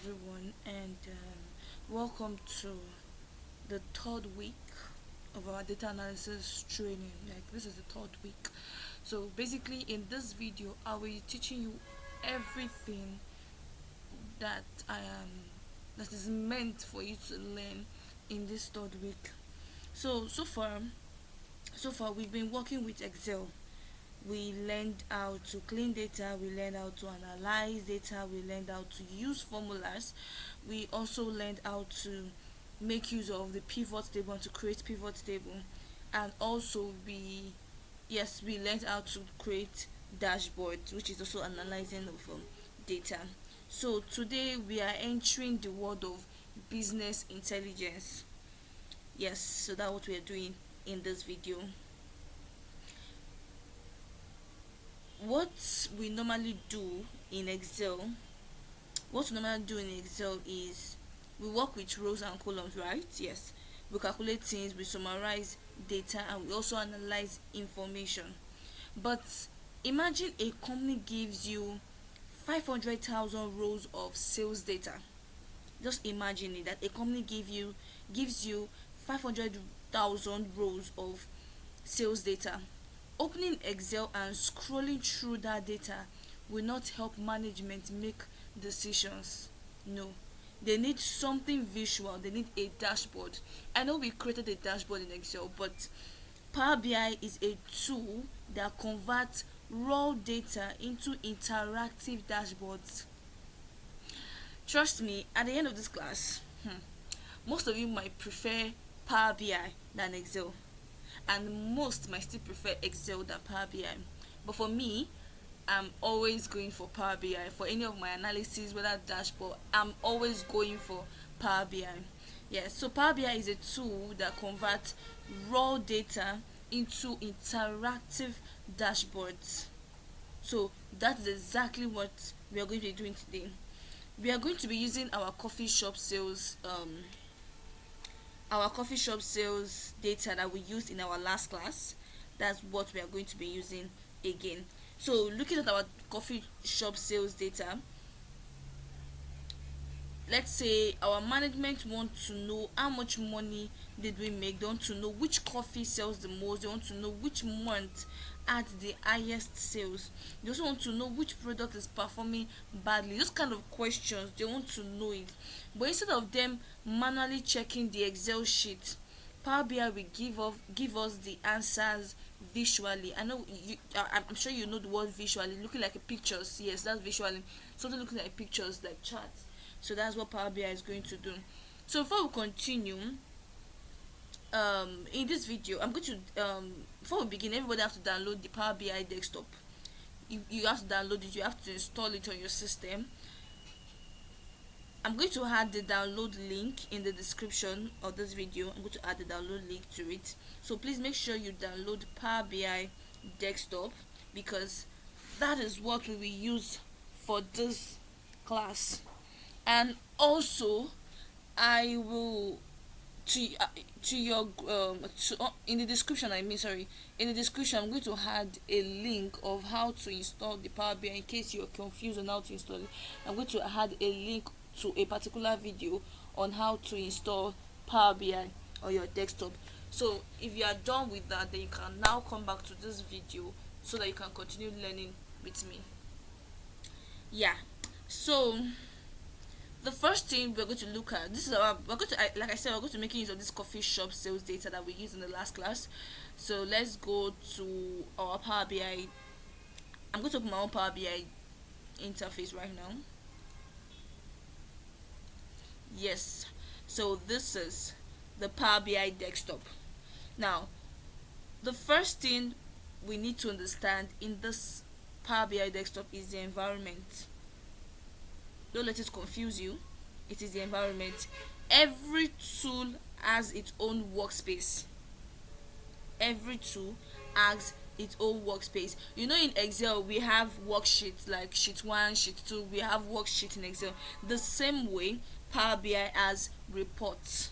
everyone, and welcome to the third week of our data analysis training. Like, this is the third week. So basically, in this video, I will be teaching you everything that I am that is meant for you to learn in this third week. So far we've been working with Excel. We learned how to clean data, we learned how to analyze data, we learned how to use formulas. We also learned how to make use of the pivot table and to create pivot table. And also we learned how to create dashboards, which is also analyzing of data. So today we are entering the world of business intelligence. Yes, so that's what we are doing in this video. What we normally do in Excel, is we work with rows and columns, right? Yes. We calculate things, we summarize data, and we also analyze information. But imagine a company gives you 500,000 rows of sales data. Just imagine it, that a company gives you 500,000 rows of sales data. Opening Excel and scrolling through that data will not help management make decisions. No. They need something visual. They need a dashboard. I know we created a dashboard in Excel, but Power BI is a tool that converts raw data into interactive dashboards. Trust me, at the end of this class, most of you might prefer Power BI than Excel, and most might still prefer Excel than Power BI. But for me, I'm always going for Power BI. For any of my analysis, whether dashboard, I'm always going for Power BI. Yeah, so Power BI is a tool that converts raw data into interactive dashboards. So that's exactly what we are going to be doing today. We are going to be using our coffee shop sales data that we used in our last class. That's what we are going to be using again. So looking at our coffee shop sales data, let's say our management want to know how much money did we make. They want to know which coffee sells the most. They want to know which month had the highest sales. They also want to know which product is performing badly. Those kind of questions, they want to know it. But instead of them manually checking the Excel sheet, Power BI will give us the answers visually. I'm sure you know the word visually, looking like a pictures. Yes, that's visually. Something looking like pictures, like charts. So that's what Power BI is going to do. So before we continue, in this video, I'm going to before we begin, everybody have to download the Power BI desktop. You have to download it. You have to install it on your system. I'm going to add the download link in the description of this video. I'm going to add the download link to it. So please make sure you download Power BI desktop, because that is what we will use for this class. And also, I will in the description. In the description, I'm going to add a link of how to install the Power BI in case you're confused on how to install it. I'm going to add a link to a particular video on how to install Power BI on your desktop. So if you are done with that, then you can now come back to this video so that you can continue learning with me. Yeah. So the first thing we're going to look at, like I said, we're going to make use of this coffee shop sales data that we used in the last class. So let's go to our Power BI. I'm going to open my own Power BI interface right now. Yes, so this is the Power BI desktop. Now, the first thing we need to understand in this Power BI desktop is the environment. Don't let it confuse you. It is the environment. Every tool has its own workspace. Every tool has its own workspace. You know, in Excel we have worksheets like sheet 1, sheet 2. We have worksheet in Excel. The same way Power BI has reports.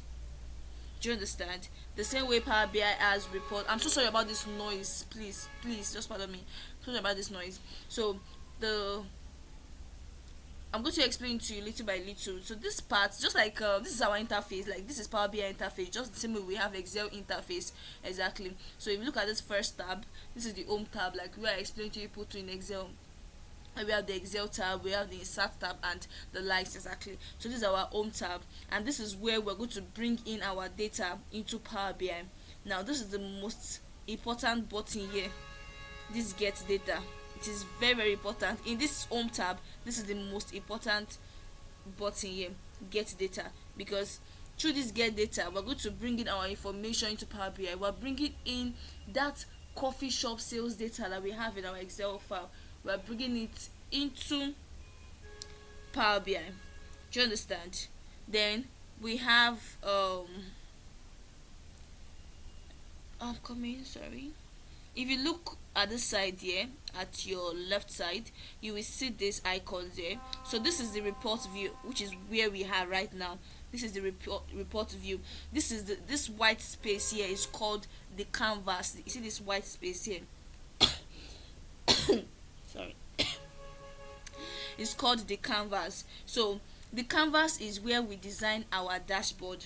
Do you understand? The same way Power BI has reports. I'm so sorry about this noise. Please just pardon me. Sorry about this noise. So the I'm going to explain to you little by little. So this part, just like this is our interface, like this is Power BI interface, just the same way we have Excel interface. Exactly. So if you look at this first tab, this is the home tab, like we are explaining to people to in Excel. We have the Excel tab, we have the insert tab, and the likes. Exactly. So this is our home tab, and this is where we're going to bring in our data into Power BI. Now this is the most important button here, this get data. It is very, very important. In this home tab, this is the most important button here, get data, because through this get data we're going to bring in our information into Power BI. We're bringing in that coffee shop sales data that we have in our Excel file. We're bringing it into Power BI. Do you understand? Then we have I'm coming, sorry. If you look at the side here, at your left side, you will see this icon there. So this is the report view, which is where we are right now. This is the report view. This is this white space here is called the canvas. You see this white space here? Sorry. It's called the canvas. So the canvas is where we design our dashboard.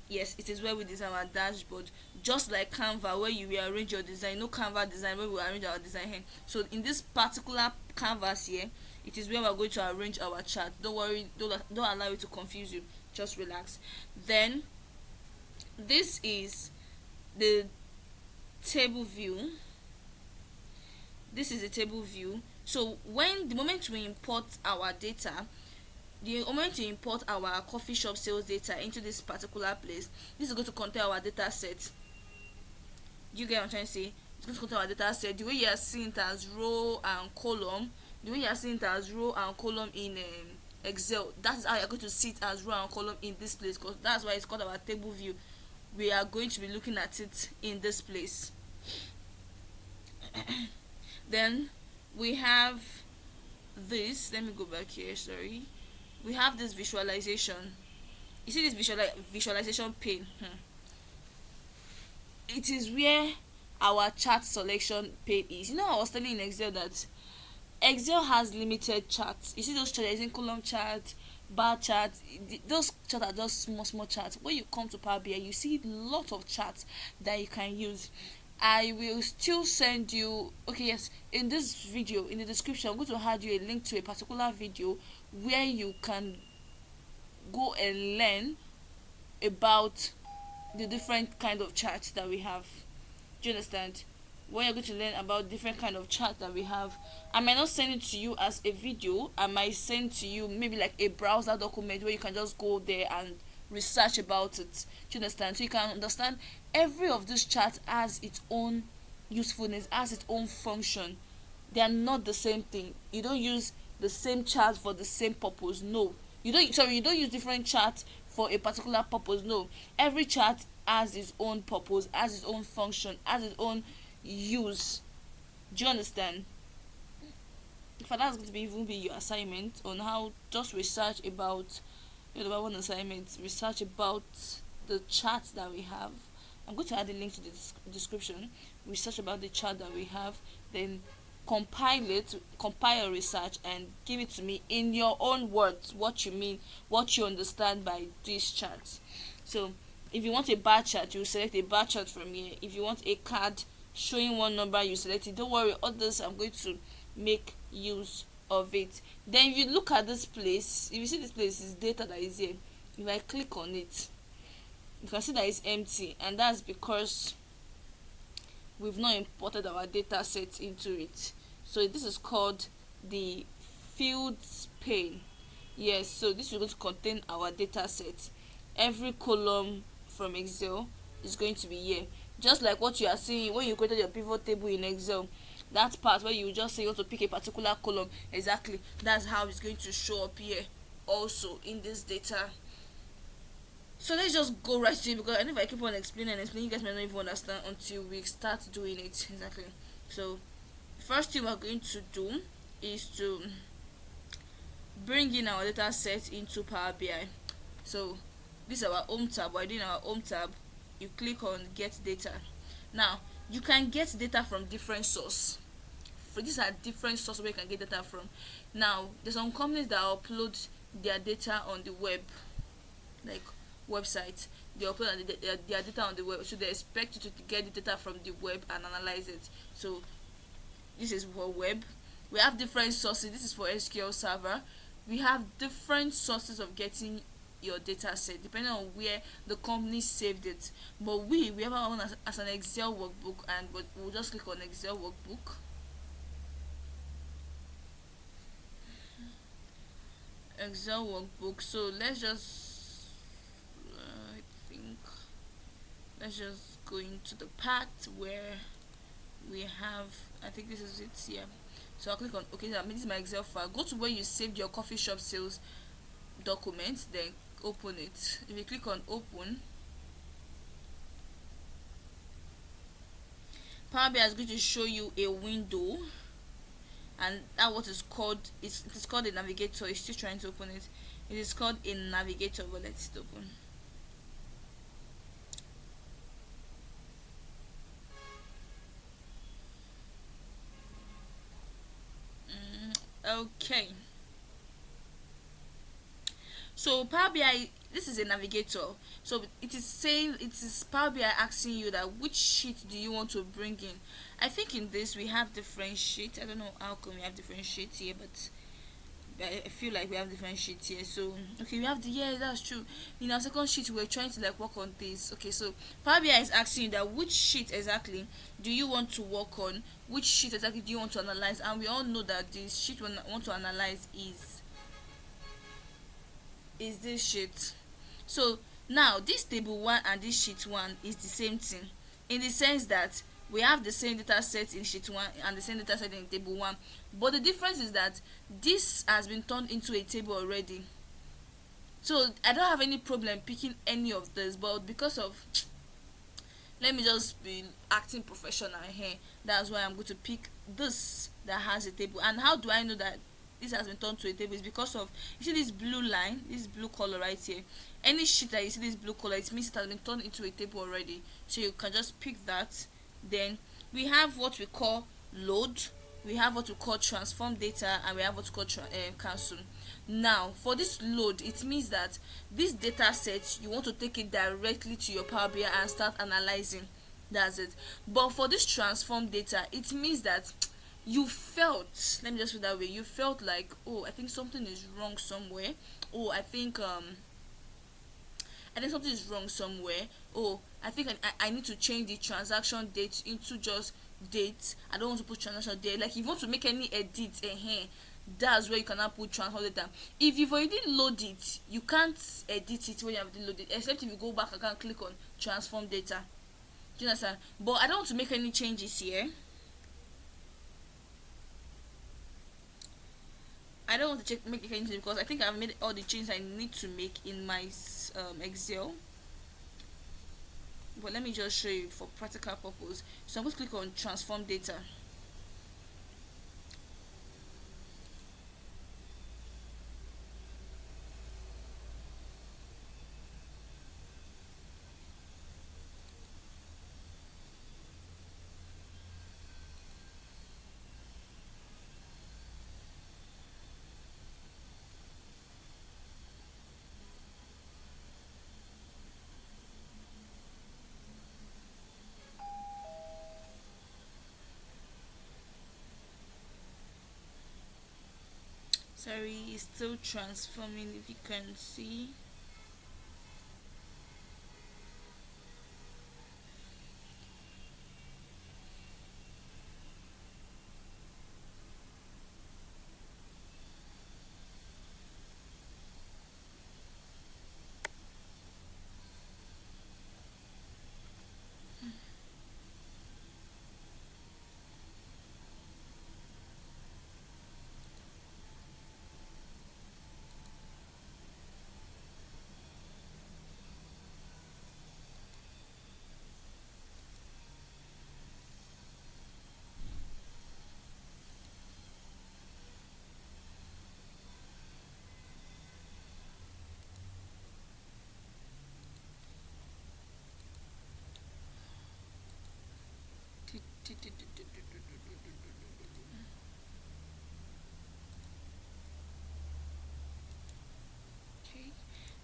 Yes, it is where we design our dashboard, just like Canva where you rearrange your design. No, Canva design where we arrange our design here. So in this particular canvas here, it is where we're going to arrange our chart. Don't worry, don't allow it to confuse you, just relax. Then this is the table view. This is the table view. So when the moment we import our data, the moment to import our coffee shop sales data into this particular place, this is going to contain our data set. Do you get what I'm trying to say? It's going to contain our data set. The way you are seeing it as row and column, in Excel, that's how you're going to see it as row and column in this place, because that's why it's called our table view. We are going to be looking at it in this place. Then we have this. Let me go back here, sorry. We have this visualization. You see this visualization pane? It is where our chart selection pane is. You know, I was telling in Excel that Excel has limited charts. You see those charts, in column chart, bar chart, those charts are just small charts. When you come to Power BI, you see a lot of charts that you can use. I will still send you, okay, yes, in this video, in the description, I'm going to add you a link to a particular video where you can go and learn about the different kind of charts that we have. Do you understand? When you're going to learn about different kind of chart that we have, I might not send it to you as a video. I might send to you maybe like a browser document where you can just go there and research about it. Do you understand? So you can understand every of these charts has its own usefulness, has its own function. They are not the same thing. You don't use the same chart for the same purpose. No, you don't use different charts for a particular purpose. No, every chart has its own purpose, has its own function, has its own use. Do you understand? If that's going to even be your assignment on how, just research about, one assignment, research about the chart that we have. I'm going to add a link to the description. Research about the chart that we have, then compile research and give it to me in your own words, what you mean, what you understand by these charts. So if you want a bar chart, you select a bar chart from here. If you want a card showing one number, you select it. Don't worry, others I'm going to make use of it. Then if you look at this place, if you see this place is data that is here, if I click on it, you can see that it's empty, and that's because we've not imported our data set into it. So this is called the fields pane. Yes, so this is going to contain our data set. Every column from Excel is going to be here, just like what you are seeing when you created your pivot table in Excel. That part where you just say you want to pick a particular column, exactly, that's how it's going to show up here also in this data. So let's just go right to it, because I know if I keep on explaining, you guys might not even understand until we start doing it. Exactly. So first thing we're going to do is to bring in our data set into Power BI. So this is our home tab. We're doing our home tab. You click on get data. Now you can get data from different sources. these are different sources where you can get data from. Now there's some companies that upload their data on the web, like website. They upload their data on the web, so they expect you to get the data from the web and analyze it. So this is for web. We have different sources. This is for SQL server. We have different sources of getting your data set depending on where the company saved it. But we have our own as an Excel workbook, and but we'll just click on Excel workbook. Excel workbook. So let's just I think let's just go into the part where we have, I think this is it, yeah. So I'll click on okay, that means my Excel file. Go to where you saved your coffee shop sales document, then open it. If you click on open, Power BI is going to show you a window, and that what is called, it is called a navigator. It's still trying to open it. It is called a navigator, but let's open. Okay, so Power BI, this is a navigator. So it is saying, it is Power BI asking you that which sheet do you want to bring in. I think in this we have different sheets. I don't know how come we have different sheets here, but I feel like we have different sheets here. So okay, we have the, yeah, that's true. In our second sheet we're trying to like work on this. Okay, so Power BI is asking you that which sheet exactly do you want to work on, which sheet exactly do you want to analyze, and we all know that the sheet we want to analyze is this sheet. So now this table 1 and this sheet 1 is the same thing, in the sense that we have the same data set in sheet 1 and the same data set in table 1, but the difference is that this has been turned into a table already. So I don't have any problem picking any of this, but because of, let me just be acting professional here, that's why I'm going to pick this that has a table. And how do I know that this has been turned to a table? Is because of, you see this blue line, this blue color right here. Any sheet that you see this blue color, it means it has been turned into a table already. So you can just pick that. Then we have what we call load, we have what we call transform data, and we have what we call cancel. Now for this load, it means that this data set you want to take it directly to your Power BI and start analyzing. That's it. But for this transform data, it means that you felt, let me just put that way, you felt like, oh, I think something is wrong somewhere. Oh, I think something is wrong somewhere. Oh, I think I need to change the transaction date into just date. I don't want to put transaction date. Like if you want to make any edit, that's where you cannot put transfer data. If you've already loaded it, you can't edit it when you have already loaded, except if you go back and can click on transform data. Do you understand? But I don't want to make any changes here. I don't want to make any changes because I think I've made all the changes I need to make in my Excel. But let me just show you for practical purpose. So I'm going to click on transform data. Sorry, it's still transforming, if you can see.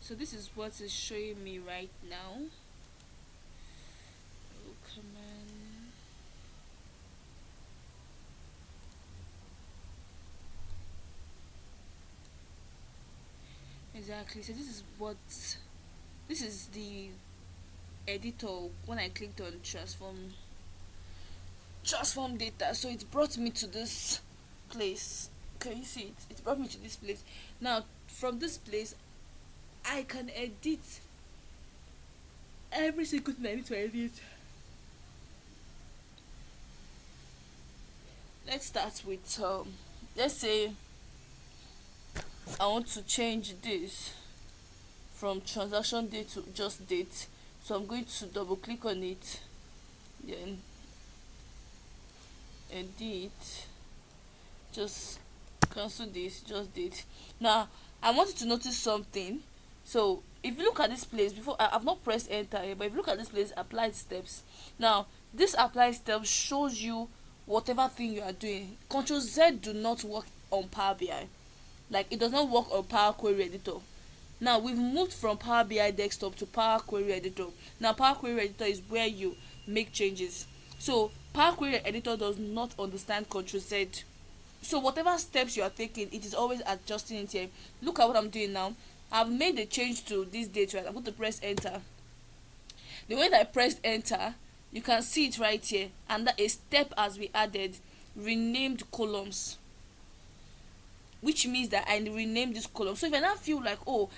So this is what is showing me right now. Oh, come on. Exactly. So this is the editor when I clicked on transform data. So it brought me to this place. Can you see it? It brought me to this place. Now from this place I can edit every single thing I need to edit. Let's start with let's say I want to change this from transaction date to just date. So I'm going to double click on it, then edit, just cancel this, just date. Now I want you to notice something. So if you look at this place, before I've not pressed enter here, but if you look at this place, applied steps. Now this applied steps shows you whatever thing you are doing. Control Z do not work on Power BI. Like it does not work on Power Query Editor. Now we've moved from Power BI desktop to Power Query Editor. Now Power Query Editor is where you make changes. So Power Query Editor does not understand Control Z. So whatever steps you are taking, it is always adjusting it here. Look at what I'm doing now. I've made the change to this date, right? I'm going to press enter. The way that I pressed enter, you can see it right here, and that a step has been added, renamed columns, which means that I renamed this column. So if I now feel like, oh,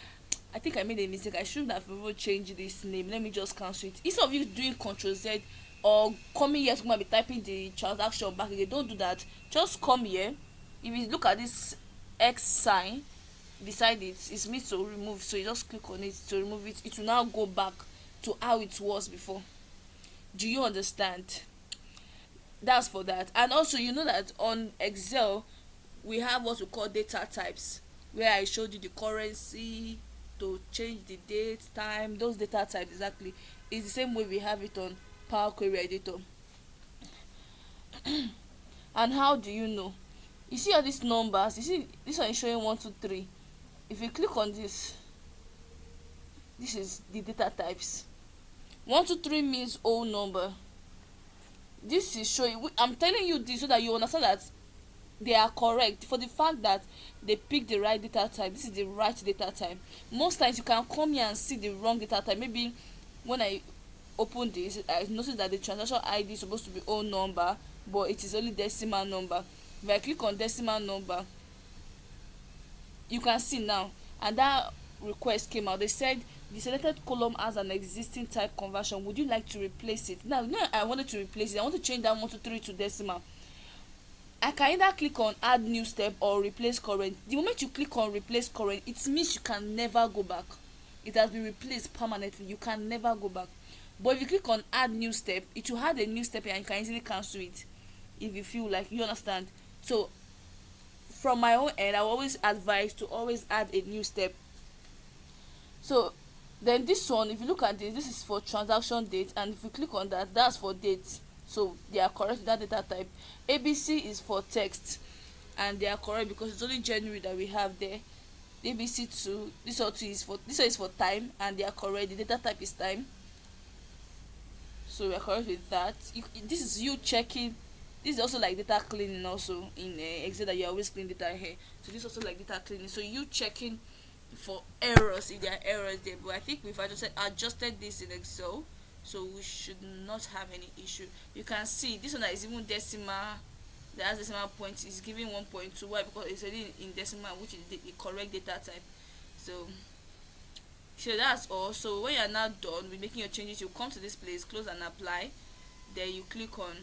I think I made a mistake, I shouldn't have ever changed this name, let me just cancel it. Instead of you doing Ctrl Z or coming here to be typing the transaction back again, don't do that. Just come here. If you look at this X sign beside it, it's me to remove, so you just click on it to remove it. It will now go back to how it was before. Do you understand? That's for that. And also, you know that on Excel we have what we call data types, where I showed you the currency, to change the date, time, those data types. Exactly, it's the same way we have it on Power Query Editor. And how do you know? You see all these numbers, you see this one is showing 1 2 3. If you click on this, this is the data types. 1 2 3 means whole number. This is showing, I'm telling you this so that you understand that they are correct, for the fact that they pick the right data type. This is the right data type. Most times you can come here and see the wrong data type. Maybe when I open this, I notice that the transaction ID is supposed to be whole number, but it is only decimal number. If I click on decimal number, you can see now, and that request came out. They said the selected column has an existing type conversion, would you like to replace it? Now I wanted to replace it. I want to change that 1 2 3 to decimal. I can either click on add new step or replace current. The moment you click on replace current, it means you can never go back. It has been replaced permanently. You can never go back. But if you click on add new step, it will add a new step and you can easily cancel it if you feel like, you understand. So from my own end, I will always advise to always add a new step. So then this one, if you look at this is for transaction date, and if you click on that, that's for date. So they are correct with that data type. ABC is for text, and they are correct because it's only January that we have there. ABC2, this one is for time, and they are correct. The data type is time, so we are correct with that. This is you checking. This is also like data cleaning, also in Excel, that you always clean data here. So this is also like data cleaning. So you checking for errors, if there are errors there. But I think we've adjusted this in Excel, so we should not have any issue. You can see this one that is even decimal, that has decimal point, is giving 1.2. Why? Because it's already in decimal, which is the correct data type. So that's all. So when you are now done with making your changes, you come to this place, close and apply. Then you click on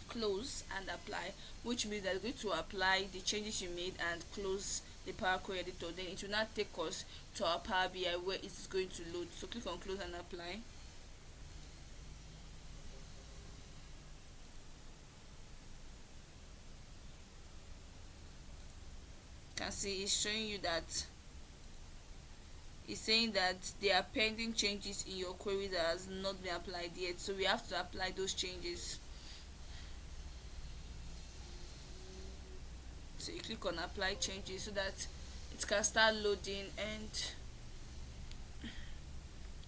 close and apply, which means that you're going to apply the changes you made and close the Power Query Editor. Then it will now take us to our Power BI where it is going to load. So click on close and apply. You can see it's showing you that it's saying that there are pending changes in your query that has not been applied yet, so we have to apply those changes. So you click on apply changes so that it can start loading, and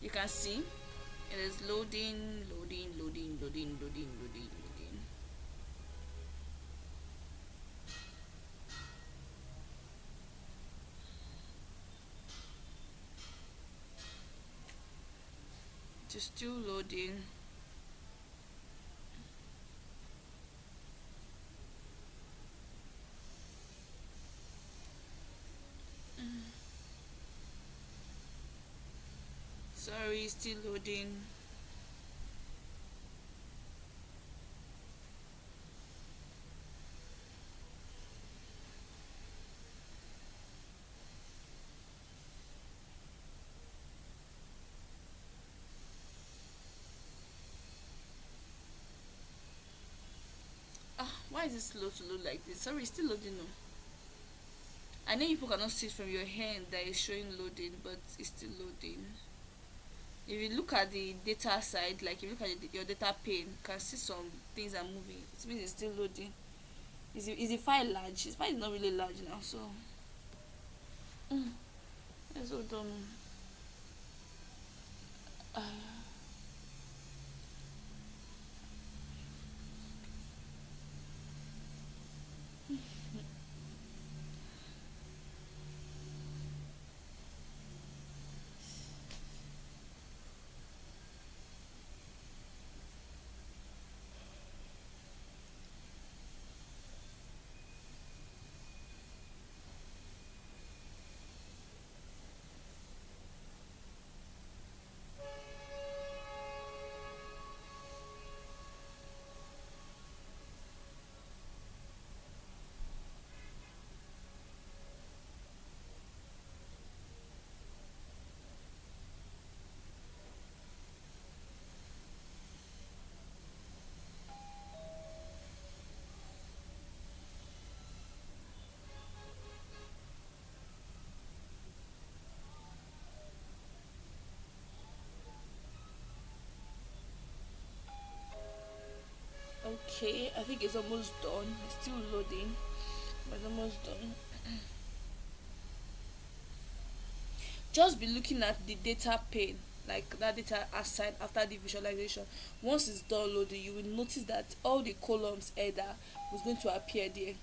You can see it is loading. It is still loading. Sorry, still loading. Why is it slow to load like this? Sorry, it's still loading. No, I know people cannot see it from your hand that is showing loading, but it's still loading. If you look at the data side, like if you look at your data pane, you can see some things are moving. It means it's still loading. Is the file large? The file is not really large now, so let's hold on. Uh, okay, I think it's almost done. It's still loading, but it's almost done. Just be looking at the data pane, like that data aside after the visualization. Once it's done loading, you will notice that all the columns header was going to appear there.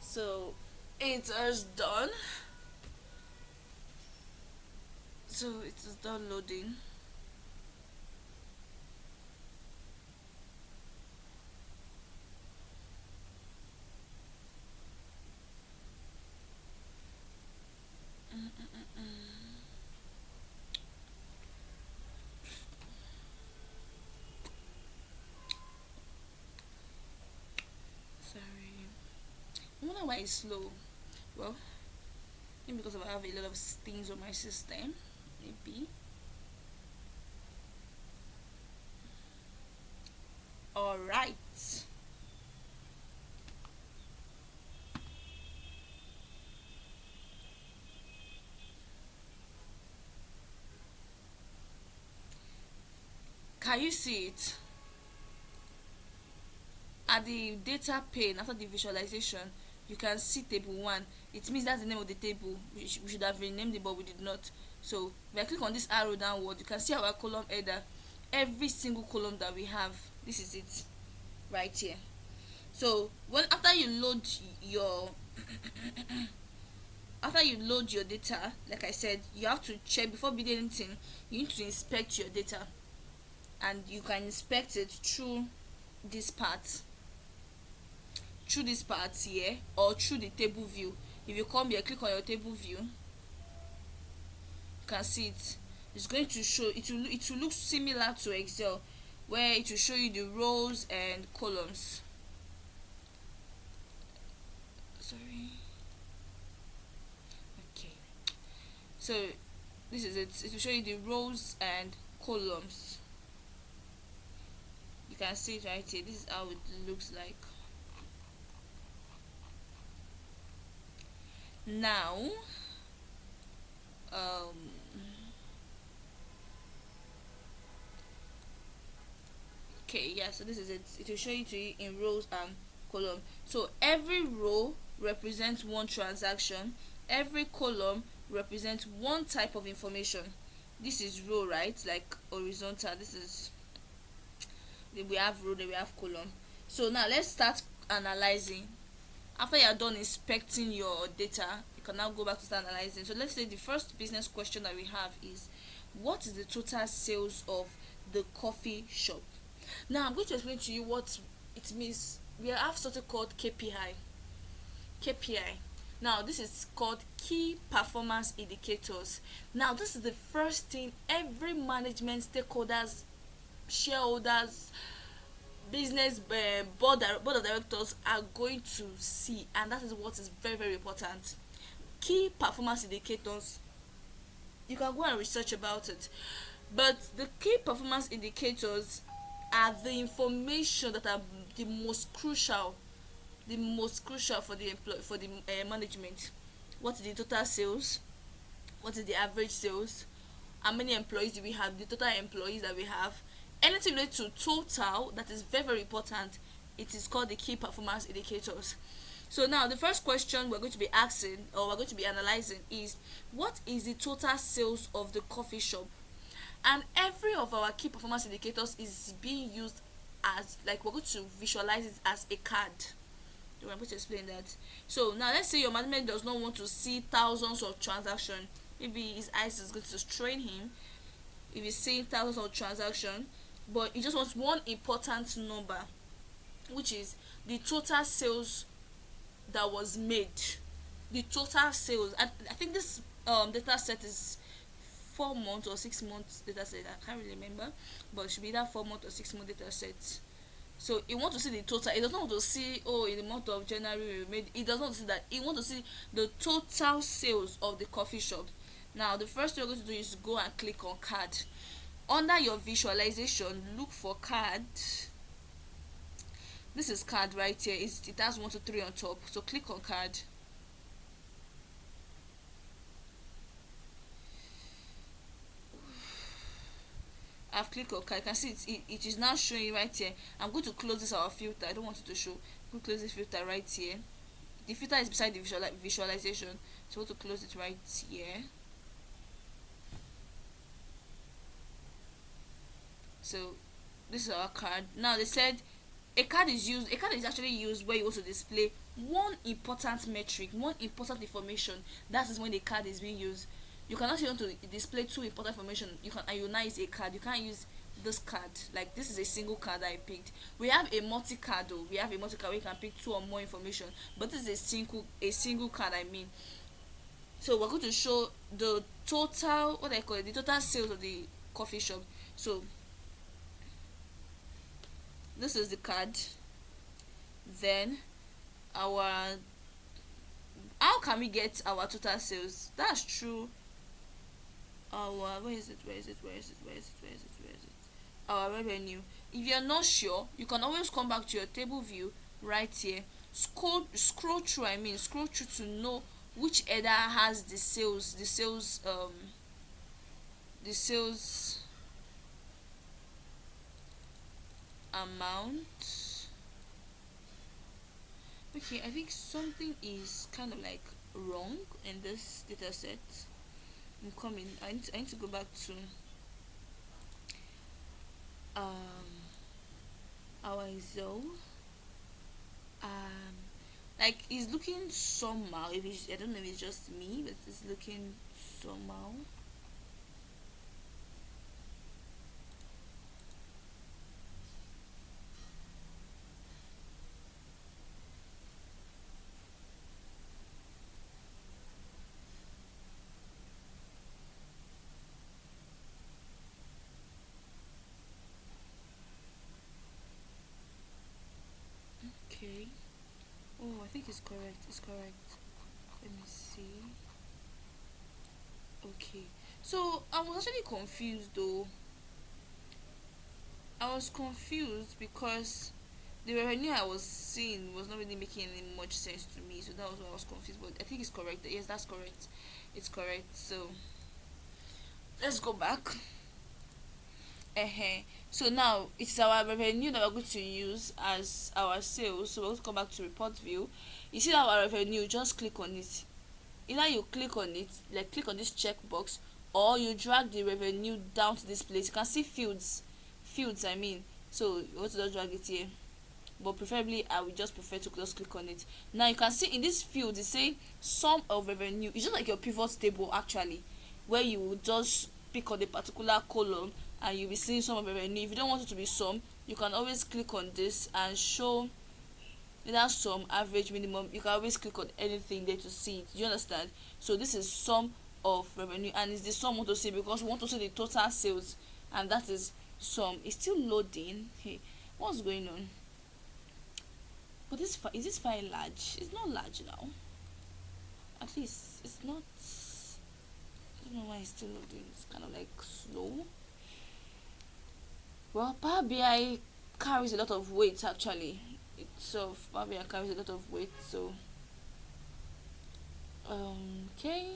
So it is done. So it is done loading. Sorry. I wonder why it's slow. Well, maybe because I have a lot of things on my system. Maybe. Alright. Can you see it? At the data pane after the visualization, you can see table 1. It means that's the name of the table. We should have renamed it, but we did not. So if I click on this arrow downward, you can see our column header. Every single column that we have, this is it right here. So when after you load your data, like I said, you have to check before building anything. You need to inspect your data, and you can inspect it through this part here, or through the table view. If you come here, click on your table view, you can see it. It's going to show it will look similar to Excel, where it will show you the rows and columns. Sorry. So this is it. It will show you the rows and columns. You can see it right here. This is how it looks like. Now, um, okay, yeah. So this is it. It will show you to you in rows and column. So every row represents one transaction. Every column represents one type of information. This is row, right? Like horizontal. This is, we have row, then we have column. So now let's start analyzing. After you are done inspecting your data, you can now go back to start analyzing. So let's say the first business question that we have is, what is the total sales of the coffee shop? Now I'm going to explain to you what it means. We have something called KPI. Now this is called key performance indicators. Now this is the first thing every management, stakeholders, shareholders, business board of directors are going to see, and that is what is very, very important. Key performance indicators, you can go and research about it, but the key performance indicators are the information that are the most crucial, for the management. What is the total sales? What is the average sales? How many employees do we have? The total employees that we have. Anything related to total, that is very, very important. It is called the key performance indicators. So now the first question we're going to be asking, or we're going to be analyzing, is what is the total sales of the coffee shop? And every of our key performance indicators is being used as, like, we're going to visualize it as a card. So I'm going to explain that. So now let's say your management does not want to see thousands of transactions. Maybe his eyes is going to strain him if he's seeing thousands of transactions, but he just wants one important number, which is the total sales that was made. The total sales. I think this data set is 4 months or 6 months data set. I can't really remember, but it should be that 4 month or 6 month data set. So he wants to see the total. He does not want to see, oh, in the month of January we made. He does not want to see that. He wants to see the total sales of the coffee shop. Now the first thing you're going to do is go and click on card. Under your visualization, look for card. This is card right here. It has 1 2 3 on top. So click on card. I've clicked on card. You can see it is now showing right here. I'm going to close this our filter. I don't want it to show. I'm going to close this filter right here. The filter is beside the visualization, so I'm going to close it right here. So this is our card. Now they said a card is actually used where you want to display one important metric, one important information. That is when the card is being used. You cannot want to display two important information. You now use a card. You can't use this card. Like, this is a single card that I picked. We have a multi-card though. We have a multi-card where you can pick two or more information, but this is a single card, I mean. So we're going to show the total, what I call it, the total sales of the coffee shop. So this is the card. Then how can we get our total sales? That's true. Where is it? Our revenue. If you're not sure, you can always come back to your table view right here. Scroll through, scroll through to know which header has the sales amount. Okay, I think something is kind of like wrong in this data set. I'm coming. I need to go back to our Excel. Like, it's looking somehow. I don't know if it's just me, but it's looking somehow. Okay. Oh, I think it's correct. Let me see. Okay. So I was actually confused though. I was confused because the revenue I was seeing was not really making any much sense to me. So that was why I was confused. But I think it's correct. Yes, that's correct. It's correct. So let's go back. So now it's our revenue that we're going to use as our sales. So we're going to come back to report view. You see that our revenue, just click on it. Either you click on it, like click on this checkbox, or you drag the revenue down to this place. You can see fields I mean. So you want to just drag it here, but preferably I would just prefer to just click on it. Now you can see in this field it say sum of revenue. It's just like your pivot table actually, where you will just pick on a particular column and you'll be seeing sum of revenue. If you don't want it to be sum, you can always click on this and show either sum, average, minimum. You can always click on anything there to see it. Do you understand? So this is sum of revenue, and it's the sum we want to see because we want to see the total sales, and that is sum. It's still loading. Hey, what's going on? But is this file large? It's not large now. At least it's not. I don't know why it's still loading. It's kind of like slow. Well, Power BI carries a lot of weight actually. Itself, Power BI carries a lot of weight. So, okay,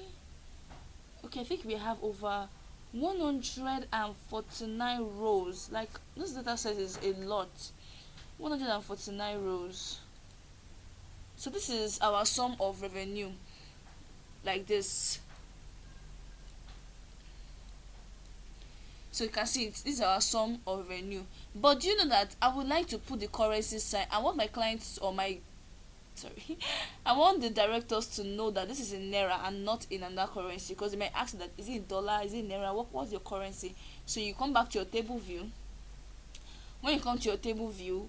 okay. I think we have over 149 rows. Like this data set is a lot. 149 rows. So this is our sum of revenue, like this. So you can see it. This is our sum of revenue. But do you know that I would like to put the currency sign? I want my clients or my sorry, I want the directors to know that this is in naira and not in another currency, because they might ask that is it dollar, is it naira, what's your currency? So you come back to your table view. When you come to your table view,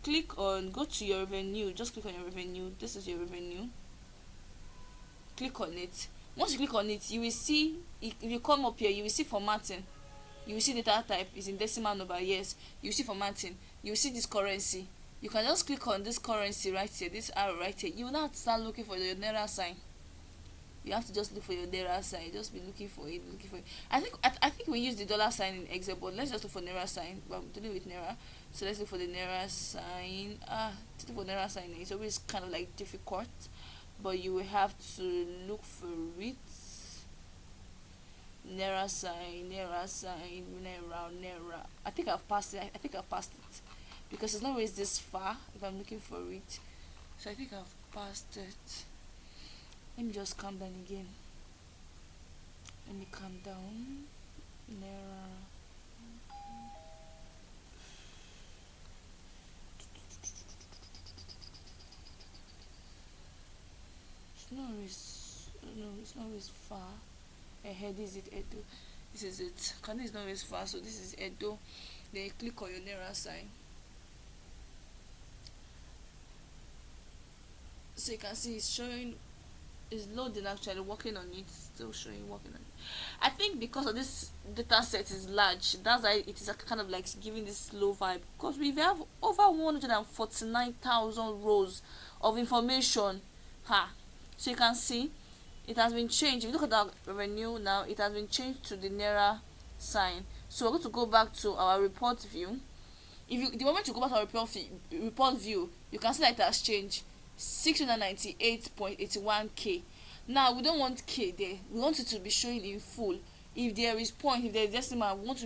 click on go to your revenue. Just click on your revenue. This is your revenue. Click on it. Once you click on it, you will see, if you come up here, you will see formatting. You will see data type is in decimal number. Yes, you will see formatting. You will see this currency. You can just click on this currency right here, this arrow right here. You will not start looking for your naira sign. You have to just look for your naira sign. Just be looking for it, looking for it. I think we use the dollar sign in Excel, but let's just look for naira sign. But I'm dealing with naira, so let's look for the naira sign. To look for naira sign, it's always kind of like difficult, but you will have to look for it. Naira sign, naira sign, naira. I think I've passed it. I think I've passed it because it's not always this far if I'm looking for it. So I think I've passed it. Let me just calm down again. Let me calm down. Naira. It's not always, no, it's not always far. Ahead is it Edo. This is it. Kano is not always far, so this is Edo. Then you click on your naira sign. So you can see it's showing, is loading actually, working on it, still showing working on it. I think because of this data set is large, that's why it is kind of like giving this slow vibe, because we have over 149,000 rows of information. So you can see it has been changed. If you look at our revenue now, it has been changed to the naira sign. So we're going to go back to our report view. If you the moment you go back to our report view, you can see that it has changed. 698.81k. Now we don't want k there. We want it to be showing in full. If there is point, if there is decimal, we want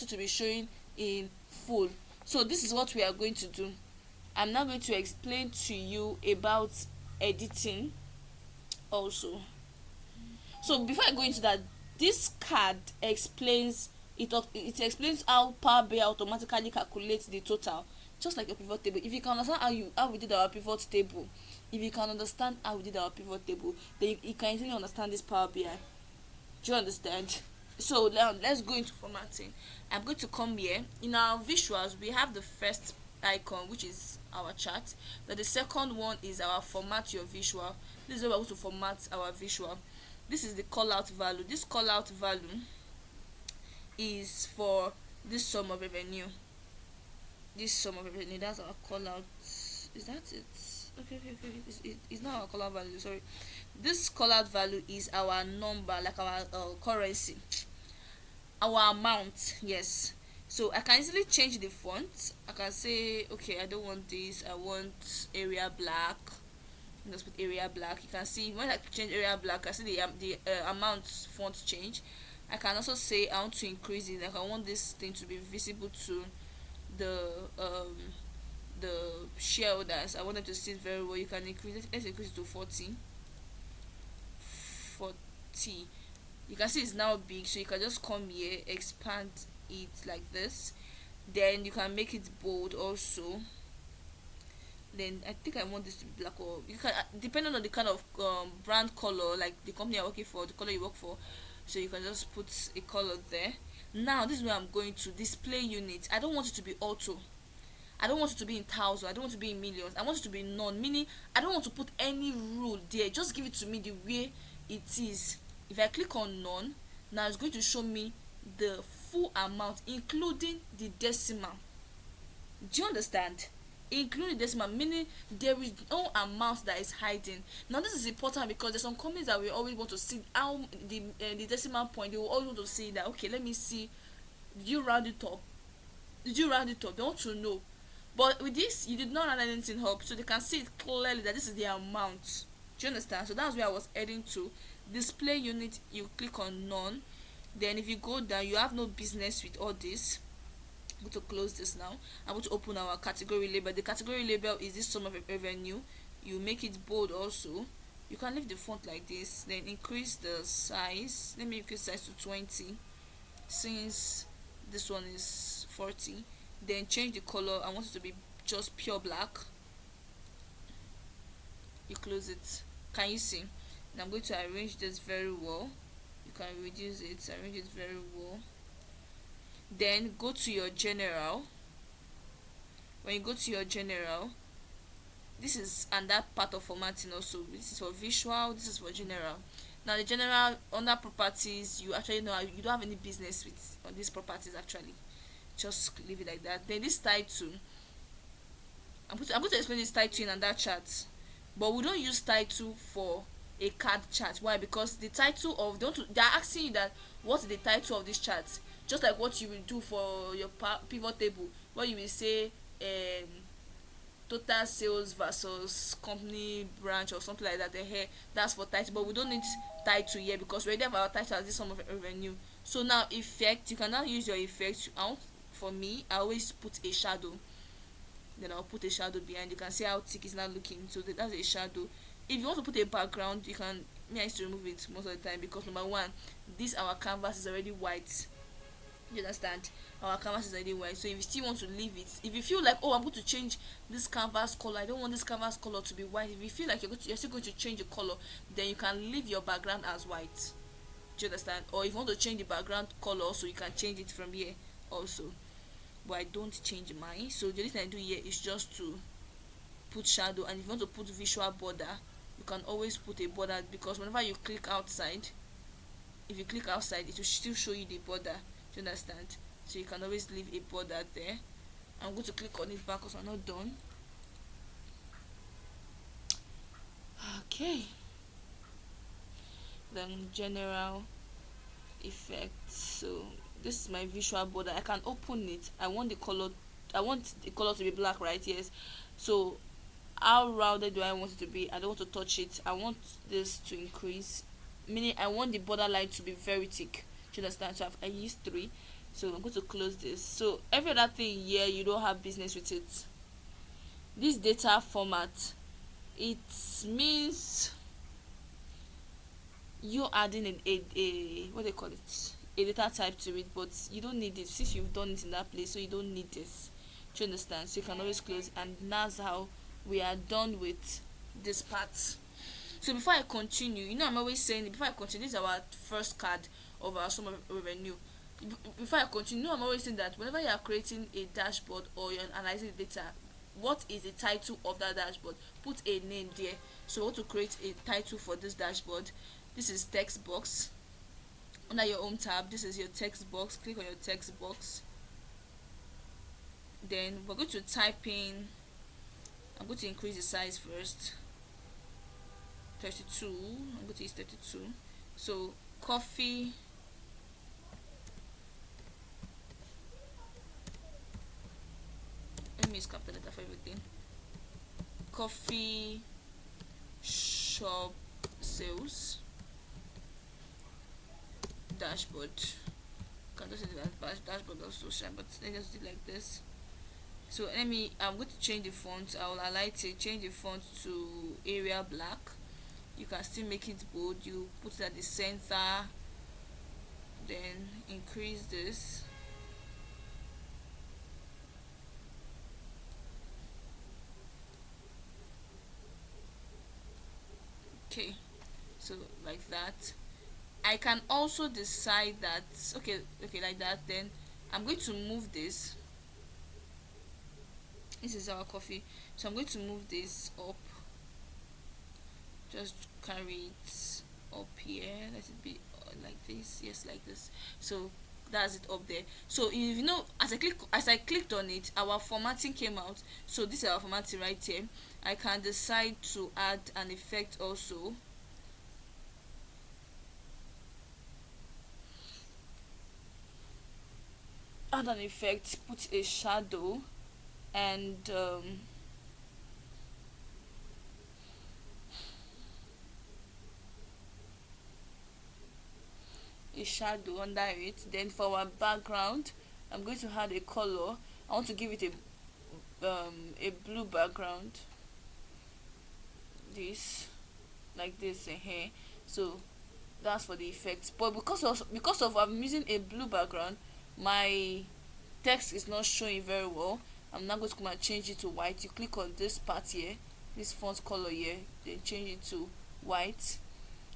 it to be showing in full. So this is what we are going to do. I'm now going to explain to you about editing also. So before I go into that, this card explains it explains how Power BI automatically calculates the total, just like a pivot table. If you can understand how we did our pivot table, then you can easily understand this Power BI. Do you understand? So now let's go into formatting. I'm going to come here. In our visuals, we have the first icon, which is our chart. Then the second one is our format your visual. This is where we're going to format our visual. This is the call out value. This call out value is for this sum of revenue. This sum of revenue, that's our call out. Is that it? Okay. It's not our color value, sorry. This colored value is our number, like our currency, our amount. Yes. So I can easily change the font. I can say, okay, I don't want this, I want area black. Just put area black. You can see when I change area black, I see the amount font change. I can also say I want to increase it, like I want this thing to be visible to the um the shareholders. I want them to see it very well. You can increase it. Let's increase it to 40. You can see it's now big, so you can just come here, expand it like this. Then you can make it bold also. Then I think I want this to be black, or you can, depending on the kind of brand color, like the company you're working for, the color you work for, so you can just put a color there. Now this is where I'm going to display unit. I don't want it to be auto. I don't want it to be in thousands. I don't want it to be in millions. I want it to be none, meaning I don't want to put any rule there. Just give it to me the way it is. If I click on none, now it's going to show me the full amount, including the decimal. Do you understand? Including decimal, meaning there is no amount that is hiding. Now this is important because there's some companies that we always want to see how the decimal point. They will always want to see that, okay, let me see, did you round it up, did you round it up? They want to know. But with this, you did not round anything up, so they can see it clearly that this is the amount. Do you understand? So that's where I was heading to. Display unit, you click on none. Then if you go down, you have no business with all this. I'm going to close this now. I'm going to open our category label. The category label is this sum of revenue. You make it bold also. You can leave the font like this, then increase the size. Let me increase size to 20 since this one is 40. Then change the color. I want it to be just pure black. You close it. Can you see? And I'm going to arrange this very well. You can reduce it, arrange it very well. Then go to your general. When you go to your general, this is and that part of formatting also. This is for visual, this is for general. Now the general, under properties, you actually know you don't have any business with on these properties actually. Just leave it like that. Then this title, I'm going to explain this title in that chart, but we don't use title for a card chart. Why? Because the title of they're asking you that what is the title of this chart, just like what you will do for your pivot table, where you will say total sales versus company branch or something like that. Here, that's for title, but we don't need title here because we already have our title as this sum of revenue. So now effect, you can now use your effect. For me, I always put a shadow. Then I'll put a shadow behind. You can see how thick it's not looking, so that's a shadow. If you want to put a background, you can. Me, I used to remove it most of the time because number one, this our canvas is already white. You understand? Our canvas is already white. So if you still want to leave it, if you feel like, oh, I'm going to change this canvas color, I don't want this canvas color to be white. If you feel like you're still going to change the color, then you can leave your background as white. Do you understand? Or if you want to change the background color, so you can change it from here also. But I don't change mine. So the only thing I do here is just to put shadow. And if you want to put visual border, you can always put a border, because whenever you click outside, if you click outside, it will still show you the border. Do you understand? So you can always leave a border there. I'm going to click on it back because I'm not done. Okay. Then general effect. So this is my visual border. I can open it. I want the color to be black, right? Yes. So how rounded do I want it to be? I don't want to touch it. I want this to increase, meaning I want the border line to be very thick. Do you understand? So I used 3. So I'm going to close this. So every other thing here, you don't have business with it. This data format, it means you're adding a what they call it, a data type to it, but you don't need it since you've done it in that place. So you don't need this. Do you understand? So you can always close, and that's how we are done with this part. So before I continue, I'm always saying, before I continue, this is our first card of our sum of revenue. Before I continue, I'm always saying that whenever you are creating a dashboard or you're analyzing the data, what is the title of that dashboard? Put a name there. So I want to create a title for this dashboard. This is text box. Under your home tab, this is your text box. Click on your text box. Then we're going to type in I'm going to increase the size first. 32. I'm going to use 32. So coffee, let me use capital letter for everything. Coffee shop sales dashboard. Can just say that dashboard also, but let's just do it like this. So I'm going to change the font. I will highlight it, change the font to Arial black. You can still make it bold. You put it at the center, then increase this. Okay, so like that. I can also decide that okay like that. Then I'm going to move this. This is our coffee, so I'm going to move this up. Just carry it up here. Let it be like this. Yes, like this. So that's it up there. So if you know, as I clicked on it, our formatting came out. So this is our formatting right here. I can decide to add an effect also. Add an effect, put a shadow, and a shadow under it. Then for our background, I'm going to add a color. I want to give it a blue background, this, like this here. So that's for the effects. But because of I'm using a blue background, my text is not showing very well. I'm now going to come and change it to white. You click on this part here, this font color here, then change it to white.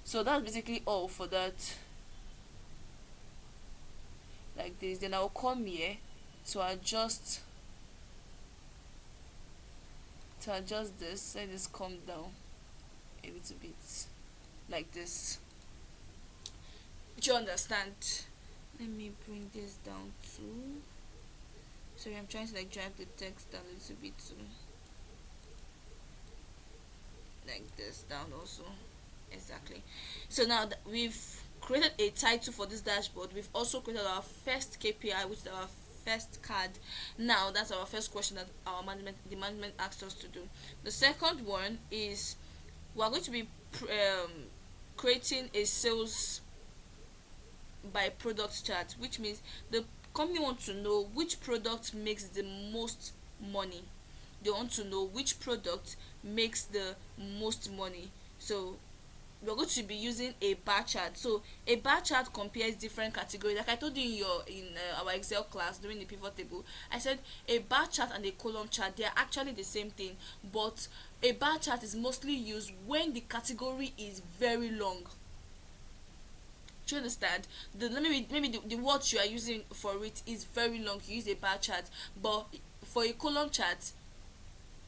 So that's basically all for that. Like this. Then I'll come here to adjust this. Let this come down a little bit like this. Do you understand? Let me bring this down too. Sorry, I'm trying to like drag the text down a little bit too. Like this down also. Exactly. So now that we've created a title for this dashboard, we've also created our first KPI, which is our first card. Now that's our first question that the management asked us to do. The second one is we are going to be creating a sales by product chart, which means the company wants to know which product makes the most money. They want to know which product makes the most money. So we're going to be using a bar chart. So a bar chart compares different categories. Like I told you in our Excel class during the pivot table, I said a bar chart and a column chart, they are actually the same thing, but a bar chart is mostly used when the category is very long. Do you understand? Maybe the words you are using for it is very long. You use a bar chart, but for a column chart,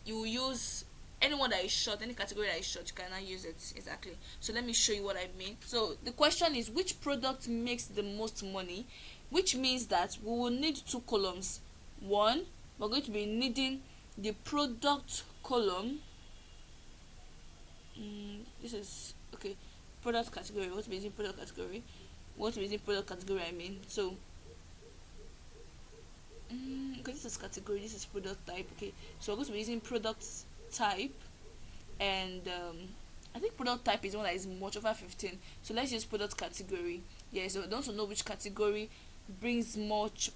you will use anyone that is short, any category that is short, you cannot use it. Exactly. So let me show you what I mean. So the question is which product makes the most money, which means that we will need two columns. One, we're going to be needing the product column. This is okay. Product category. What's using product category? What is in product category? I mean, so okay, this is category. This is product type. Okay, so we're going to be using product type, and I think product type is one that is much over 15. So let's use product category. Yeah, so we don't know which category brings much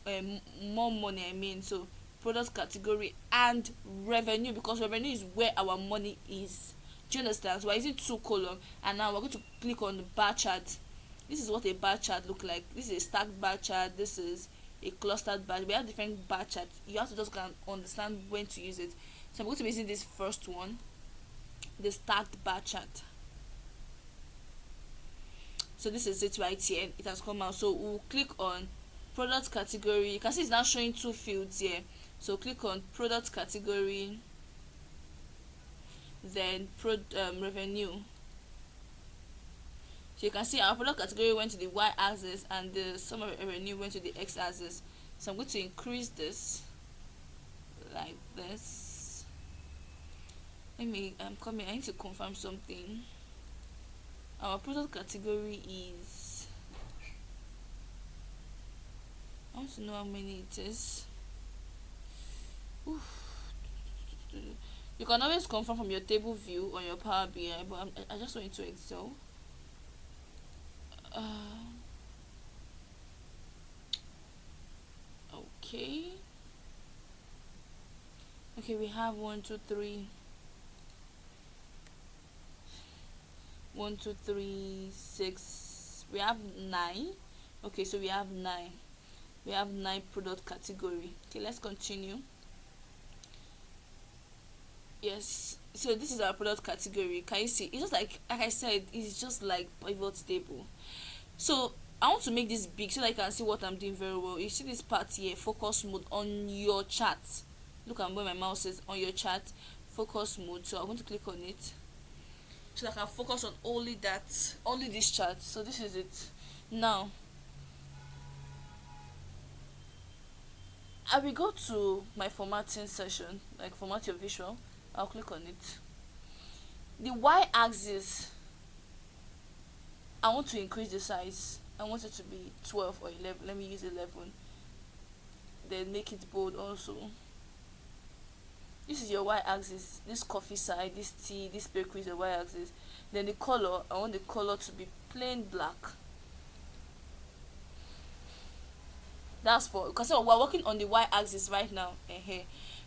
more money. I mean, so product category and revenue, because revenue is where our money is. Do you understand? So we're using two column, and now we're going to click on the bar chart. This is what a bar chart look like. This is a stacked bar chart. This is a clustered bar. We have different bar charts. You have to just understand when to use it. So I'm going to be using this first one, the stacked bar chart. So this is it right here. It has come out. So we'll click on product category. You can see it's now showing two fields here. So click on product category, then revenue. So you can see our product category went to the y-axis and the sum of revenue went to the x-axis. So I'm going to increase this like this. Let me, I'm coming. I need to confirm something. Our product category is, I want to know how many it is. Oof. You can always confirm from your table view on your Power BI, but I just went to Excel. Uh, okay. Okay, we have 1, 2, 3. 1, 2, 3, 6. We have 9. Okay, so we have 9. We have 9 product category. Okay, let's continue. Yes, so this is our product category. Can you see? It's just like I said, it's just like pivot table. So I want to make this big so that you can see what I'm doing very well. You see this part here, focus mode on your chart. Look at where my mouse is on your chart, focus mode. So I'm going to click on it so that I can focus on only that, only this chart. So this is it. Now I will go to my formatting session, like format your visual. I'll click on it. The y-axis, I want to increase the size. I want it to be 12 or 11. Let me use 11. Then make it bold also. This is your y-axis. This coffee side, this tea, this bakery is the y-axis. Then the color, I want the color to be plain black. That's for, because we're working on the y-axis right now.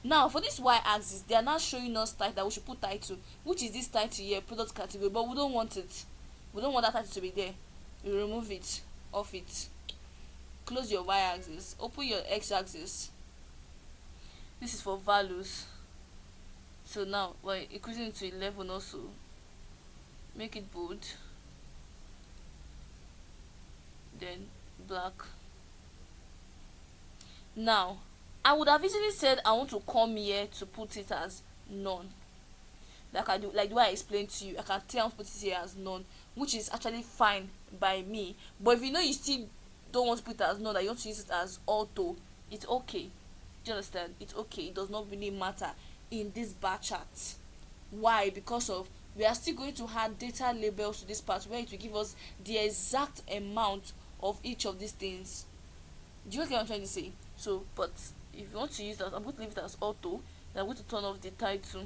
Now for this y-axis, they are now showing us title that we should put title, which is this title here, product category, but we don't want it. We don't want that title to be there. You remove it off it. Close your y-axis, open your x-axis. This is for values. So now we're increasing it to 11 also. Make it bold. Then black. Now I would have easily said I want to come here to put it as none. Like I do, like the way I explained to you, I can tell put it here as none, which is actually fine by me. But if you know you still don't want to put it as none, that you want to use it as auto, it's okay. Do you understand? It's okay. It does not really matter in this bar chart. Why? Because of we are still going to add data labels to this part where it will give us the exact amount of each of these things. Do you get what I'm trying to say? So, but if you want to use that, I'm going to leave it as auto. Then I'm going to turn off the title.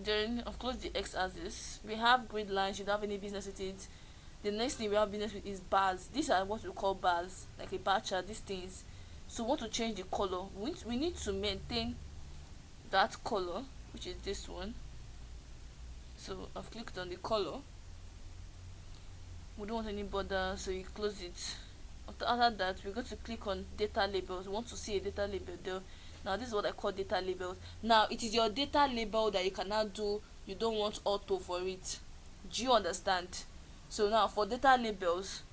Then of course the x-axis. We have grid lines. You don't have any business with it. The next thing we have business with is bars. These are what we call bars, like a bar chart. These things. So we want to change the color. We need to maintain that color, which is this one. So I've clicked on the color. We don't want any border, so you close it. After that, we're going to click on data labels. We want to see a data label there. Now this is what I call data labels. Now it is your data label that you cannot do. You don't want auto for it. Do you understand? So now for data labels,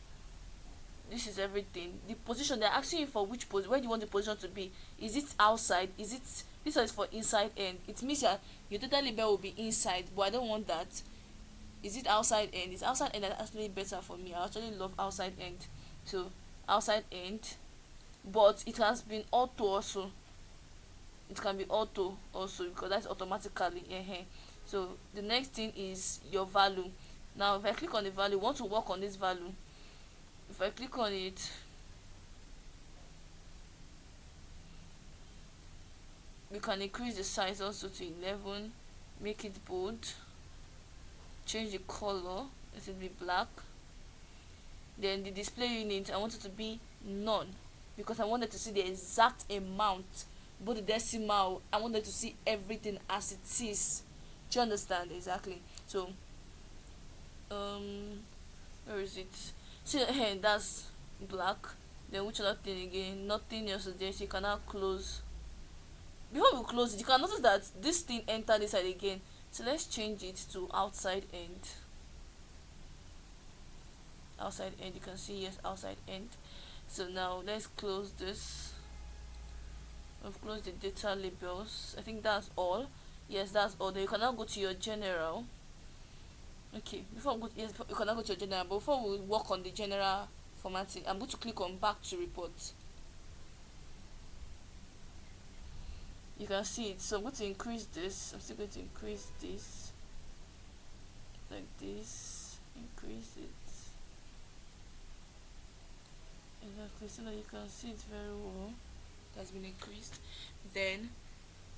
this is everything. The position, they're asking you for which position. Where do you want the position to be? Is it outside? Is it, this one is for inside end. It means that your data label will be inside, but I don't want that. Is it outside end? Is outside end actually better for me? I actually love outside end. So outside end, but it has been auto also. It can be auto also because that's automatically. So the next thing is your value. Now if I click on the value, I want to work on this value. If I click on it, we can increase the size also to 11, make it bold, change the color, it will be black. Then the display unit, I want it to be none because I wanted to see the exact amount, both the decimal. I wanted to see everything as it is. Do you understand? Exactly. So where is it? So that's black. Then which other thing again? Nothing else is there, so you cannot close. Before we close it, you can notice that this thing entered this side again. So let's change it to outside end. Outside end, you can see, yes, outside end. So now let's close this. We've closed the data labels. I think that's all. Yes, that's all. Then you can now go to your general. Okay, before we go, yes, you can now go to your general. But before we work on the general formatting, I'm going to click on back to report. You can see it. So I'm going to increase this. I'm still going to increase this like this. Increase it exactly so that you can see it very well. It has been increased. Then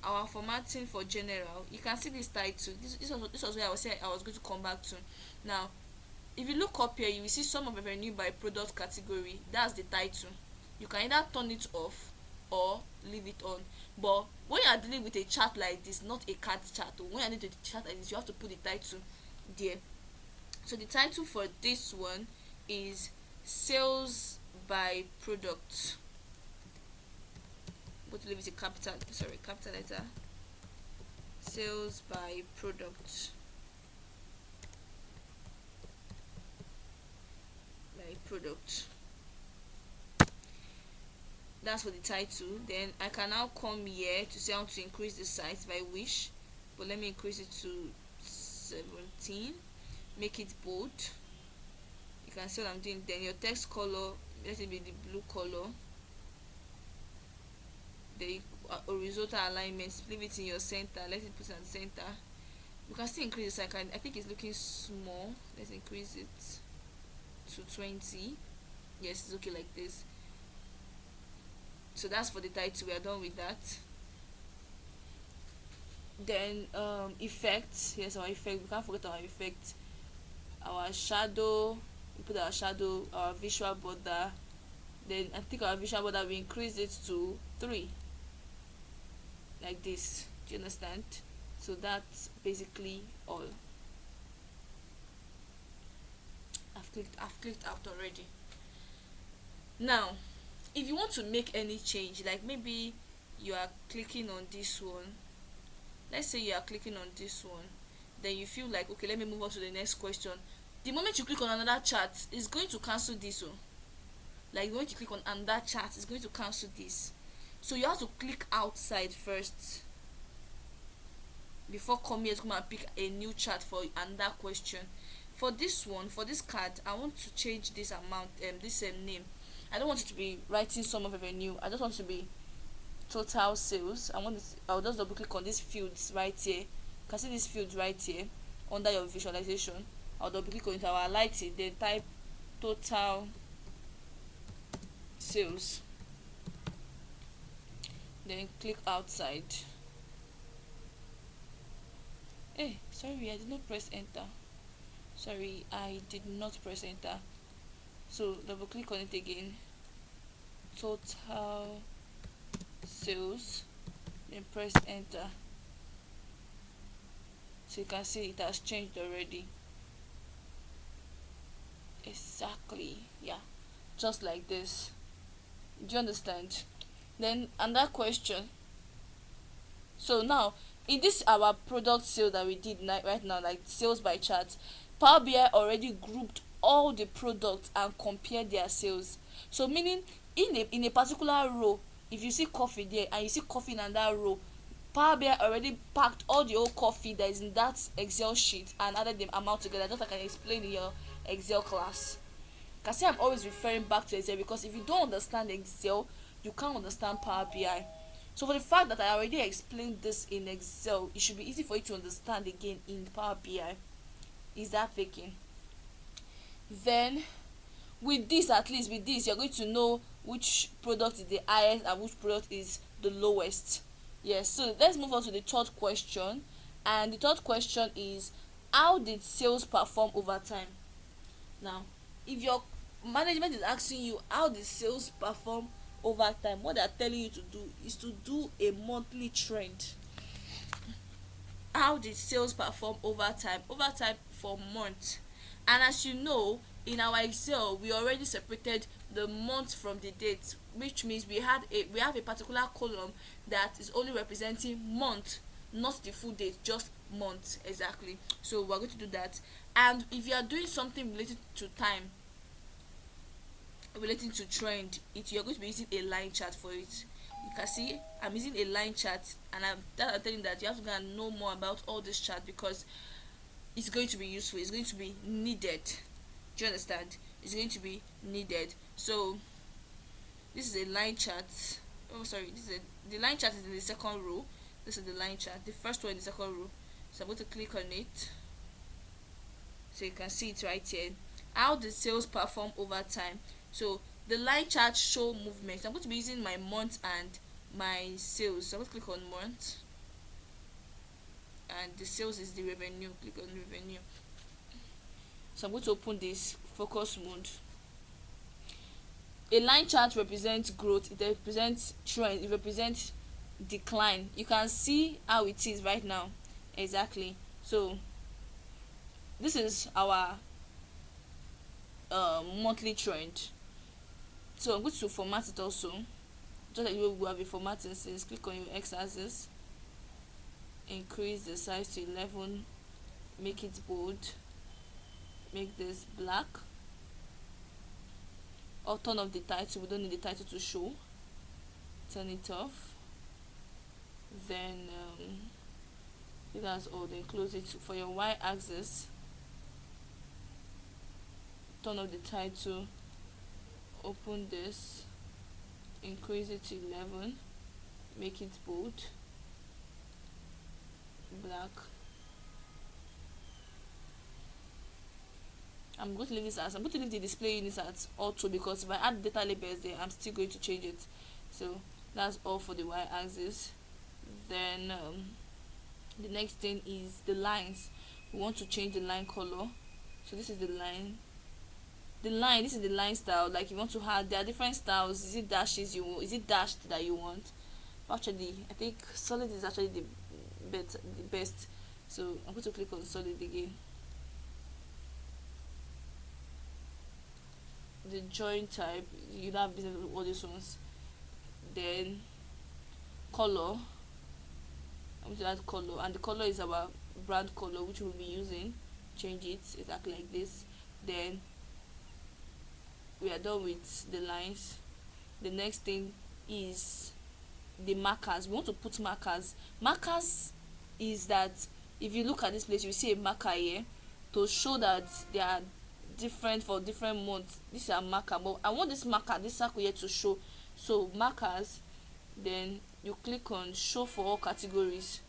our formatting for general, you can see this title. This was where I was saying I was going to come back to. Now, if you look up here, you will see sum of revenue by product category. That's the title. You can either turn it off or leave it on. But when you are dealing with a chart like this, not a card chart, or when you are dealing with a chart like this, you have to put the title there. So the title for this one is sales by product. I'm going to leave it a capital letter. Sales by product. Product. That's for the title. Then I can now come here to say how to increase the size if I wish, but let me increase it to 17. Make it bold. You can see what I'm doing. Then your text color, let it be the blue color. The horizontal alignment, leave it in your center. Let it put it in the center. You can still increase the size. I think it's looking small. Let's increase it to 20. Yes, it's okay like this. So that's for the title. We are done with that. Then effects. Yes, our effect. We can't forget our effect. Our shadow. We put our shadow. Our visual border. Then I think our visual border, we increase it to 3 like this. Do you understand? So that's basically all. I've clicked out already. Now, if you want to make any change, like maybe you are clicking on this one, let's say you are clicking on this one, then you feel like, okay, let me move on to the next question. The moment you click on another chart, it's going to cancel this one. Like the moment you click on another chart, it's going to cancel this. So you have to click outside first before coming here to come and pick a new chart for another question. For this one, for this card, I want to change this amount, this name. I don't want it to be writing sum of revenue. I just want it to be total sales. I'll just double click on these fields right here. You can see these fields right here under your visualization. I'll double click on it. I'll highlight it. Then type total sales. Then click outside. Hey, sorry, I did not press enter. Sorry, I did not press enter. So double click on it again. Total sales. Then press enter. So you can see it has changed already. Exactly. Yeah. Just like this. Do you understand? Then another question. So now in this our product sale that we did right now, like sales by chart, Power BI already grouped all the products and compared their sales. So meaning in a particular row, if you see coffee there and you see coffee in another row, Power BI already packed all the old coffee that is in that Excel sheet and added them amount together, just like I explained in your Excel class. You can see I'm always referring back to Excel, because if you don't understand Excel, you can't understand Power BI. So for the fact that I already explained this in Excel, it should be easy for you to understand again in Power BI. Is that faking? Then with this, at least with this, you're going to know which product is the highest and which product is the lowest. Yes, so let's move on to the third question. And the third question is, how did sales perform over time? Now, if your management is asking you how did sales perform over time, what they are telling you to do is to do a monthly trend. How did sales perform over time for months? And as you know, in our Excel we already separated the month from the date, which means we have a particular column that is only representing month, not the full date, just month exactly. So we're going to do that. And if you are doing something related to time, relating to trend, you're going to be using a line chart for it. You can see I'm using a line chart, and I'm telling you that you have to go and know more about all this chart, because it's going to be useful, it's going to be needed. Do you understand? It's going to be needed. So this is a line chart. oh sorry, the line chart is in the second row. This is the line chart, the first one in the second row. So I'm going to click on it, so you can see it right here. How the sales perform over time. So the line chart show movement. So I'm going to be using my month and my sales. So I'm going to click on month, and the sales is the revenue. Click on revenue. So I'm going to open this focus mode. A line chart represents growth, it represents trend, it represents decline. You can see how it is right now. Exactly. So this is our monthly trend. So I'm going to format it also, just like we have been formatting since. Click on your x-axis, increase the size to 11, make it bold, make this black, or turn off the title. We don't need the title to show. Turn it off. Then that's all. Then close it. For your y-axis, turn off the title, open this, increase it to 11, make it bold, black. I'm going to leave the display units at auto, because if I add data labels there, I'm still going to change it. So that's all for the y-axis. Then the next thing is the lines. We want to change the line color. So this is the line. This is the line style. Like, you want to have, there are different styles. Is it dashes is it dashed that you want? Actually, I think solid is actually the best. So I'm going to click on solid again. The join type, you don't have business with all these ones. Then color, I'm going to add color, and the color is our brand color, which we'll be using. Change it exactly like this. Then we are done with the lines. The next thing is the markers. We want to put markers. Markers is that if you look at this place, you see a marker here to show that they are different for different months. This is a marker, but I want this marker, this circle here, to show. So markers, then you click on show for all categories.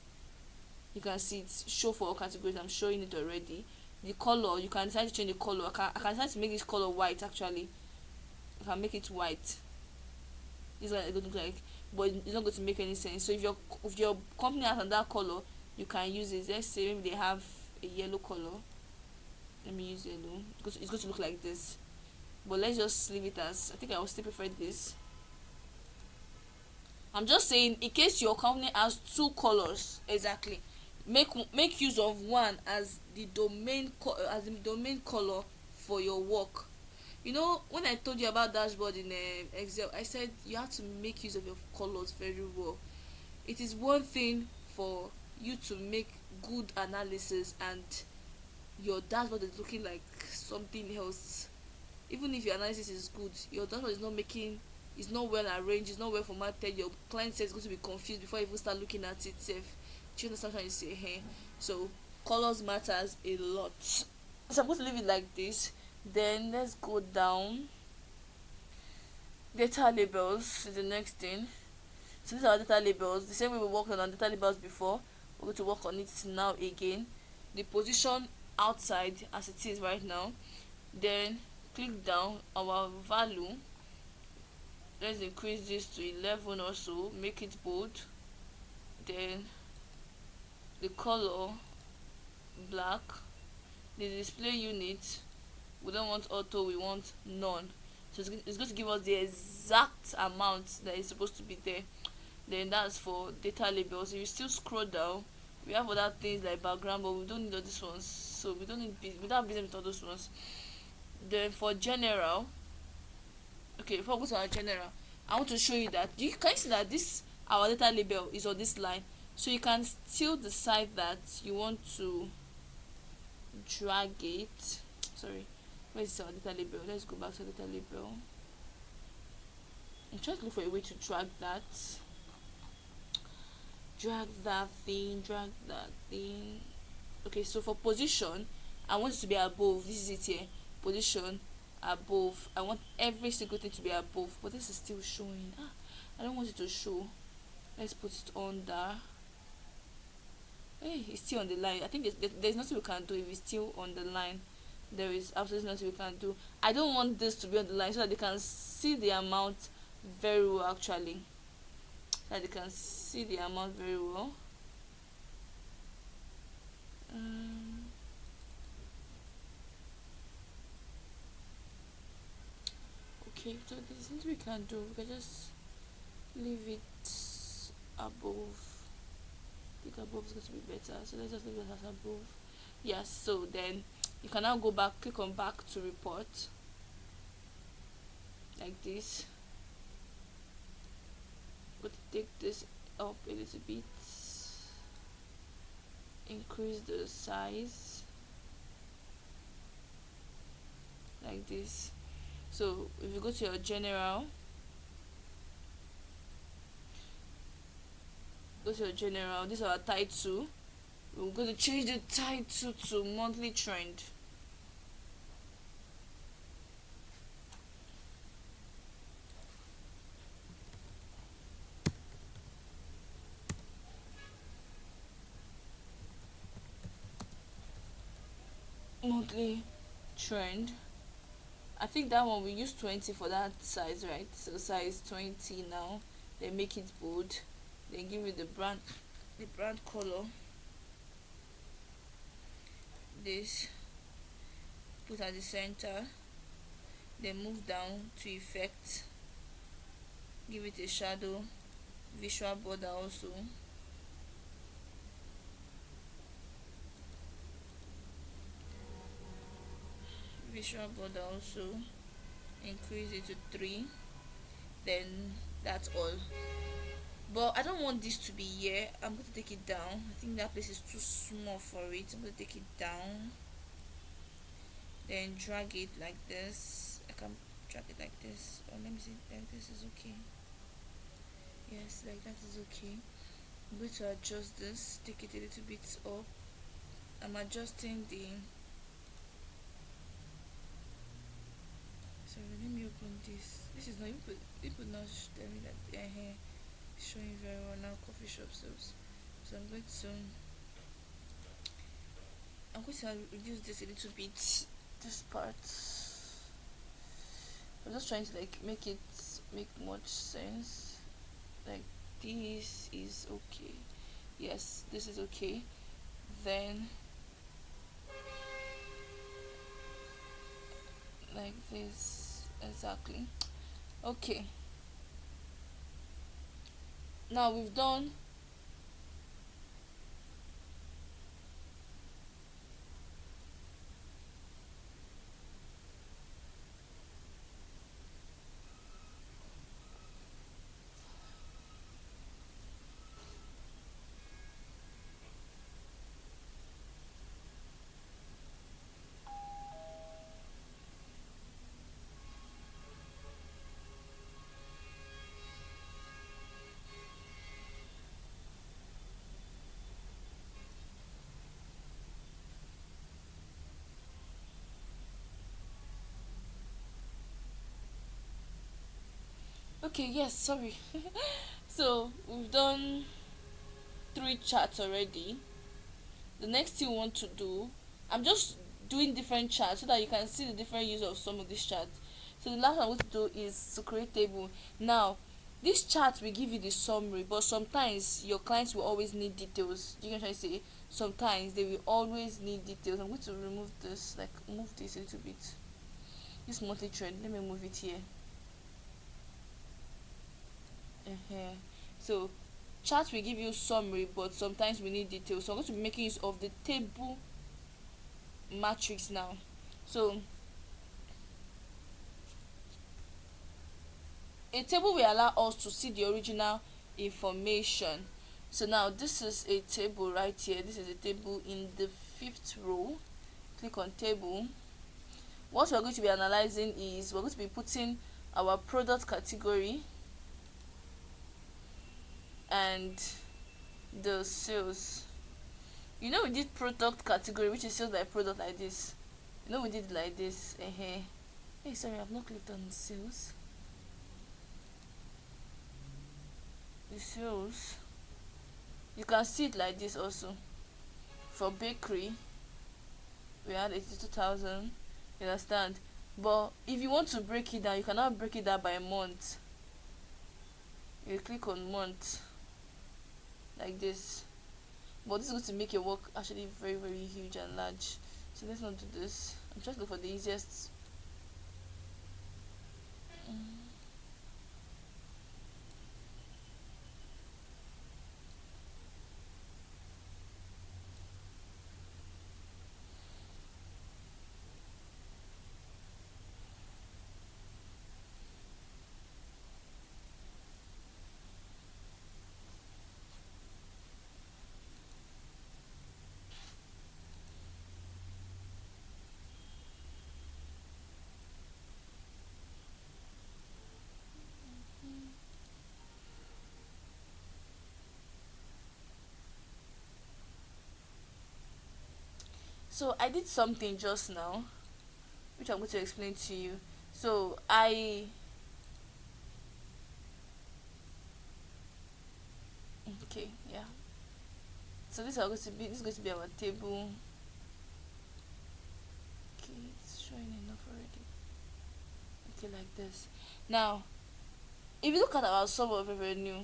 You can see it, show for all categories. I'm showing it already. The color, you can decide to change the color. I can decide to make this color white. Actually, I can make it white. This is what it look like, but it's not going to make any sense. So if your company has another color, you can use it. Let's say maybe they have a yellow color. Let me use yellow, because it's going to look like this. But let's just leave it as, I think I will still prefer this. I'm just saying, in case your company has two colors, exactly, make use of one as the domain color for your work. You know, when I told you about dashboard in Excel, I said you have to make use of your colors very well. It is one thing for you to make good analysis and your dashboard is looking like something else. Even if your analysis is good, your dashboard is not well arranged, it's not well formatted, your client says it's going to be confused before you even start looking at it safe. Do you understand what I'm saying? Hey, so colors matters a lot. So I'm going to leave it like this. Then let's go down. Data labels is the next thing. So these are our data labels. The same way we worked on data labels before, we're going to work on it now again. The position outside as it is right now. Then click down our value. Let's increase this to 11 or so, make it bold. Then the color black. The display unit, we don't want auto, we want none. So it's going to give us the exact amount that is supposed to be there. Then that's for data labels. If you still scroll down, we have other things like background, but we don't need all these ones. So we don't have business with all those ones. Then for general, okay, before we go to our general, I want to show you that can you see that this our data label is on this line. So you can still decide that you want to drag it. Sorry, where is our data label? Let's go back to data label. I'm trying to look for a way to drag that. Drag that thing. Okay, so for position, I want it to be above. This is it here. Position, above. I want every single thing to be above, but this is still showing. I don't want it to show. Let's put it under. Hey, it's still on the line. I think there's nothing we can do if it's still on the line. There is absolutely nothing we can do. I don't want this to be on the line so that they can see the amount very well, actually. So that they can see the amount very well. Okay, so there's nothing we can do. We can just leave it above. I think above is going to be better, so let's just leave it as above. Yes, so then you can now go back, click on back to report, like this. But take this up a little bit, increase the size, like this. So if you go to your general, this is our title. We're going to change the title to monthly trend. Monthly trend. I think that one we use 20 for that size, right? So size 20 now. Then make it bold. Then give it the brand color. This, put at the center. Then move down to effect. Give it a shadow, visual border also. Visual border also. Increase it to 3. Then that's all. But I don't want this to be here. I'm going to take it down. I think that place is too small for it. I'm going to take it down. Then drag it like this. I can drag it like this. Or let me see, like this is okay. Yes, like that is okay. I'm going to adjust this. Take it a little bit up. I'm adjusting the... Sorry, let me open this. This is not... You could not tell me that here. Showing very well now. Coffee Shop Sales. So I'm going to reduce this a little bit, this part. I'm just trying to make much sense. Like this is okay. Yes, this is okay. Then like this, exactly. Okay, now we've done okay, yes, sorry. So we've done 3 charts already. The next thing we want to do, I'm just doing different charts so that you can see the different use of some of these charts. So the last one I'm going to do is to create table. Now this chart will give you the summary, but sometimes your clients will always need details. You can try to say sometimes they will always need details. I'm going to remove this, like move this a little bit. This monthly trend, let me move it here. So chart will give you summary, but sometimes we need details. So I'm going to be making use of the table matrix now. So a table will allow us to see the original information. So now this is a table right here. This is a table in the 5th row. Click on table. What we're going to be analyzing is we're going to be putting our product category and the sales. You know, we did product category, which is sales by product, like this. You know, we did it like this. Hey, sorry, I've not clicked on sales. The sales, you can see it like this also. For bakery, we had 82,000. You understand? But if you want to break it down, you cannot break it down by month. You click on month like this. But this is going to make your work actually very, very huge and large. So let's not do this. I'm trying to look for the easiest. So I did something just now, which I'm going to explain to you. So okay, yeah. So this is going to be our table. Okay, it's showing enough already. Okay, like this. Now, if you look at our sum of revenue,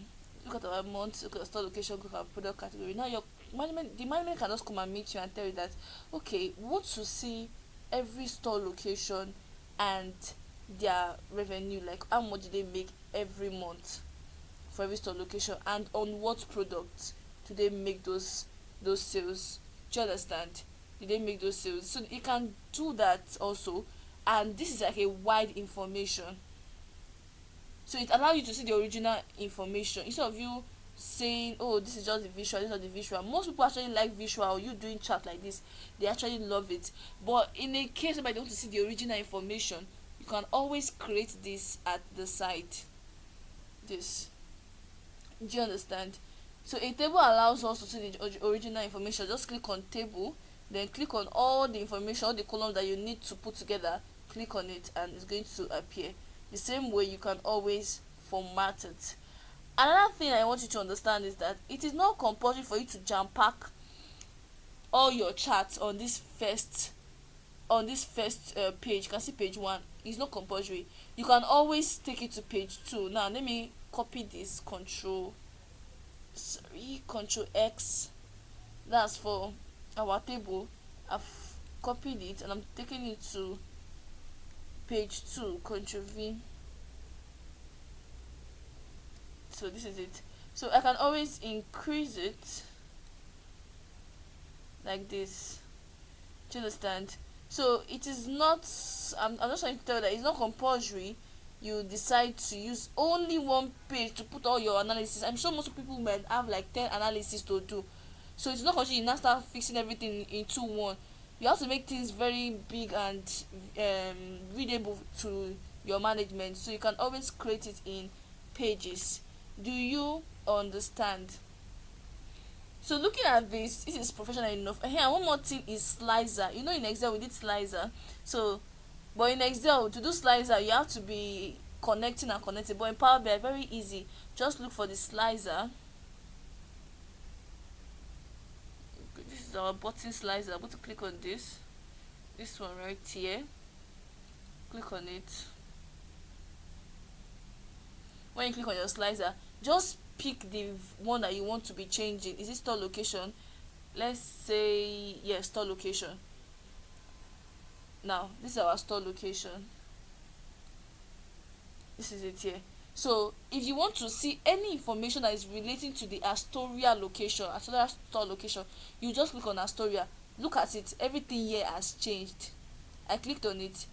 look at our month, look at our store location, look at our product category. Now your management can just come and meet you and tell you that, okay, we want to see every store location and their revenue, like how much do they make every month for every store location, and on what product do they make those sales. Do you understand? Did they make those sales? So you can do that also, and this is like a wide information, so it allows you to see the original information instead of you saying, oh, this is just the visual, this is not the visual. Most people actually like visual. You doing chat like this, they actually love it. But in a case where they want to see the original information, you can always create this at the side. This, do you understand? So a table allows us to see the original information. Just click on table, then click on all the information, all the columns that you need to put together. Click on it and it's going to appear. The same way you can always format it. Another thing I want you to understand is that it is not compulsory for you to jam pack all your charts on this first page. You can see page 1. It's not compulsory. You can always take it to page 2. Now let me copy this, control X. That's for our table. I've copied it and I'm taking it to page 2, control V. So this is it. So I can always increase it like this. Do you understand? So it is not, I'm just trying to tell you that it's not compulsory you decide to use only one page to put all your analysis. I'm sure most people might have like 10 analysis to do, so it's not compulsory you now start fixing everything into one. You have to make things very big and readable to your management, so you can always create it in pages. Do you understand? So looking at this is professional enough. Here, one more thing is slicer. You know, in Excel we did slicer. So, but in Excel to do slicer you have to be connecting and connecting. But in Power BI very easy. Just look for the slicer. This is our button slicer. I'm going to click on this one right here. Click on it. When you click on your slicer, just pick the one that you want to be changing. Is it store location? Let's say yes, store location. Now this is our store location. This is it here. So if you want to see any information that is relating to the Astoria location, Astoria store location, you just click on Astoria. Look at it, everything here has changed. I clicked on it,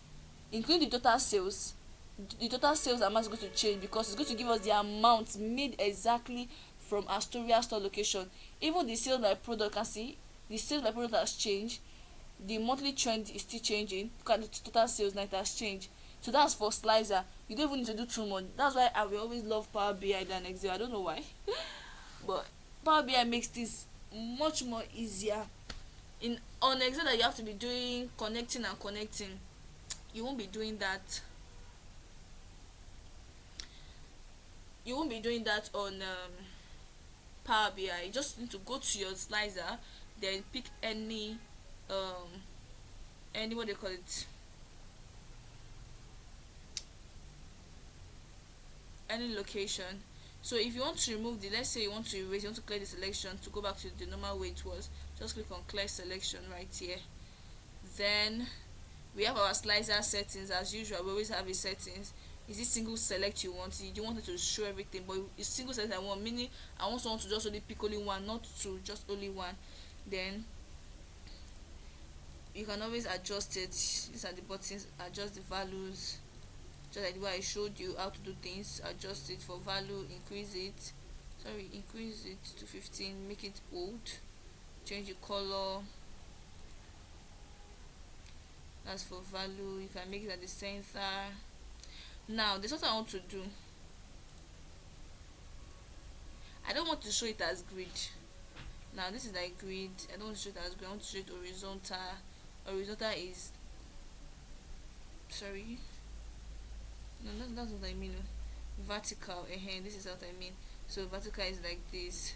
including the total sales. The total sales amount is going to change because it's going to give us the amount made exactly from Astoria store location. Even the sales by product, can see the sales by product has changed. The monthly trend is still changing. Look at the total sales, now it has changed. So that's for slicer. You don't even need to do too much. That's why I will always love Power BI than Excel. I don't know why. But Power BI makes this much more easier. On Excel that you have to be doing connecting and connecting, you won't be doing that. You won't be doing that on Power BI. You just need to go to your slicer, then pick um any, what they call it, any location. So if you want to remove the, let's say you want to erase, you want to clear the selection to go back to the normal way it was, just click on clear selection right here. Then we have our slicer settings. As usual, we always have a settings. Is it single select you want? You don't want it to show everything, but it's single select I want, meaning I want someone to just only pick only one, not two, just only one. Then you can always adjust it. These are the buttons. Adjust the values, just like the way I showed you how to do things. Adjust it for value, increase it, increase it to 15, make it bold, change the color. That's for value. You can make it at the center. Now this is what I want to do. I don't want to show it as grid. Now this is like grid. I don't want to show it as grid. I want to show it horizontal. Horizontal is, sorry, no, that's what I mean. Vertical, this is what I mean. So vertical is like this.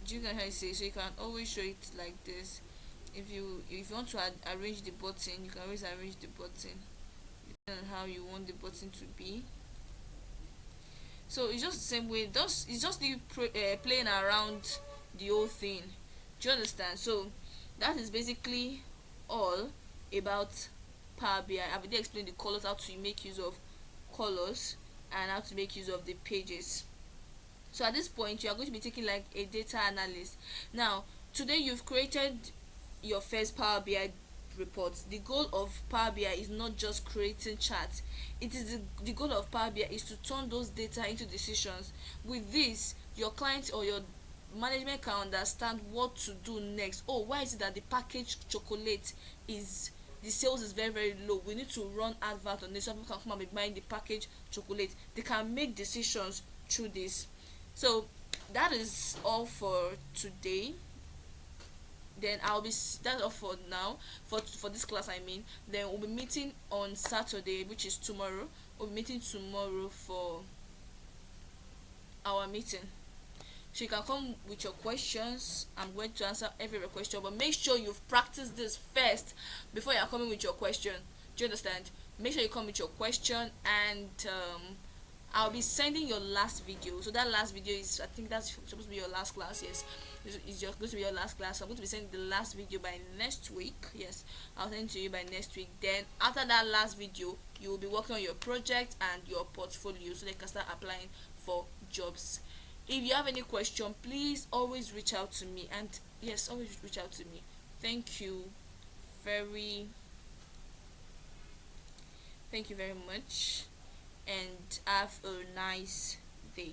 You can say, so you can always show it like this. If you want to arrange the button, you can always arrange the button depending on how you want the button to be. So it's just the same way. It's just you playing around the whole thing. Do you understand? So that is basically all about Power BI. I've already explained the colors, how to make use of colors, and how to make use of the pages. So at this point, you are going to be taking like a data analyst. Now today you've created your first Power BI report. The goal of Power BI is not just creating charts. It is the goal of Power BI is to turn those data into decisions. With this, your client or your management can understand what to do next. Oh, why is it that the packaged chocolate is, the sales is very very low? We need to run advert on this so people can come and be buying the packaged chocolate. They can make decisions through this. So that is all for today. Then that's all for now, for this class I mean. Then we'll be meeting on Saturday, which is tomorrow. We'll be meeting tomorrow for our meeting. So you can come with your questions. I'm going to answer every question, but make sure you've practiced this first before you're coming with your question. Do you understand? Make sure you come with your question, and I'll be sending your last video. So that last video is, I think that's supposed to be your last class. Yes, it's just going to be your last class. So I'm going to be sending the last video by next week. Yes, I'll send it to you by next week. Then after that last video, you will be working on your project and your portfolio, so they can start applying for jobs. If you have any question, please always reach out to me. And yes, always reach out to me. Thank you very much, and have a nice day.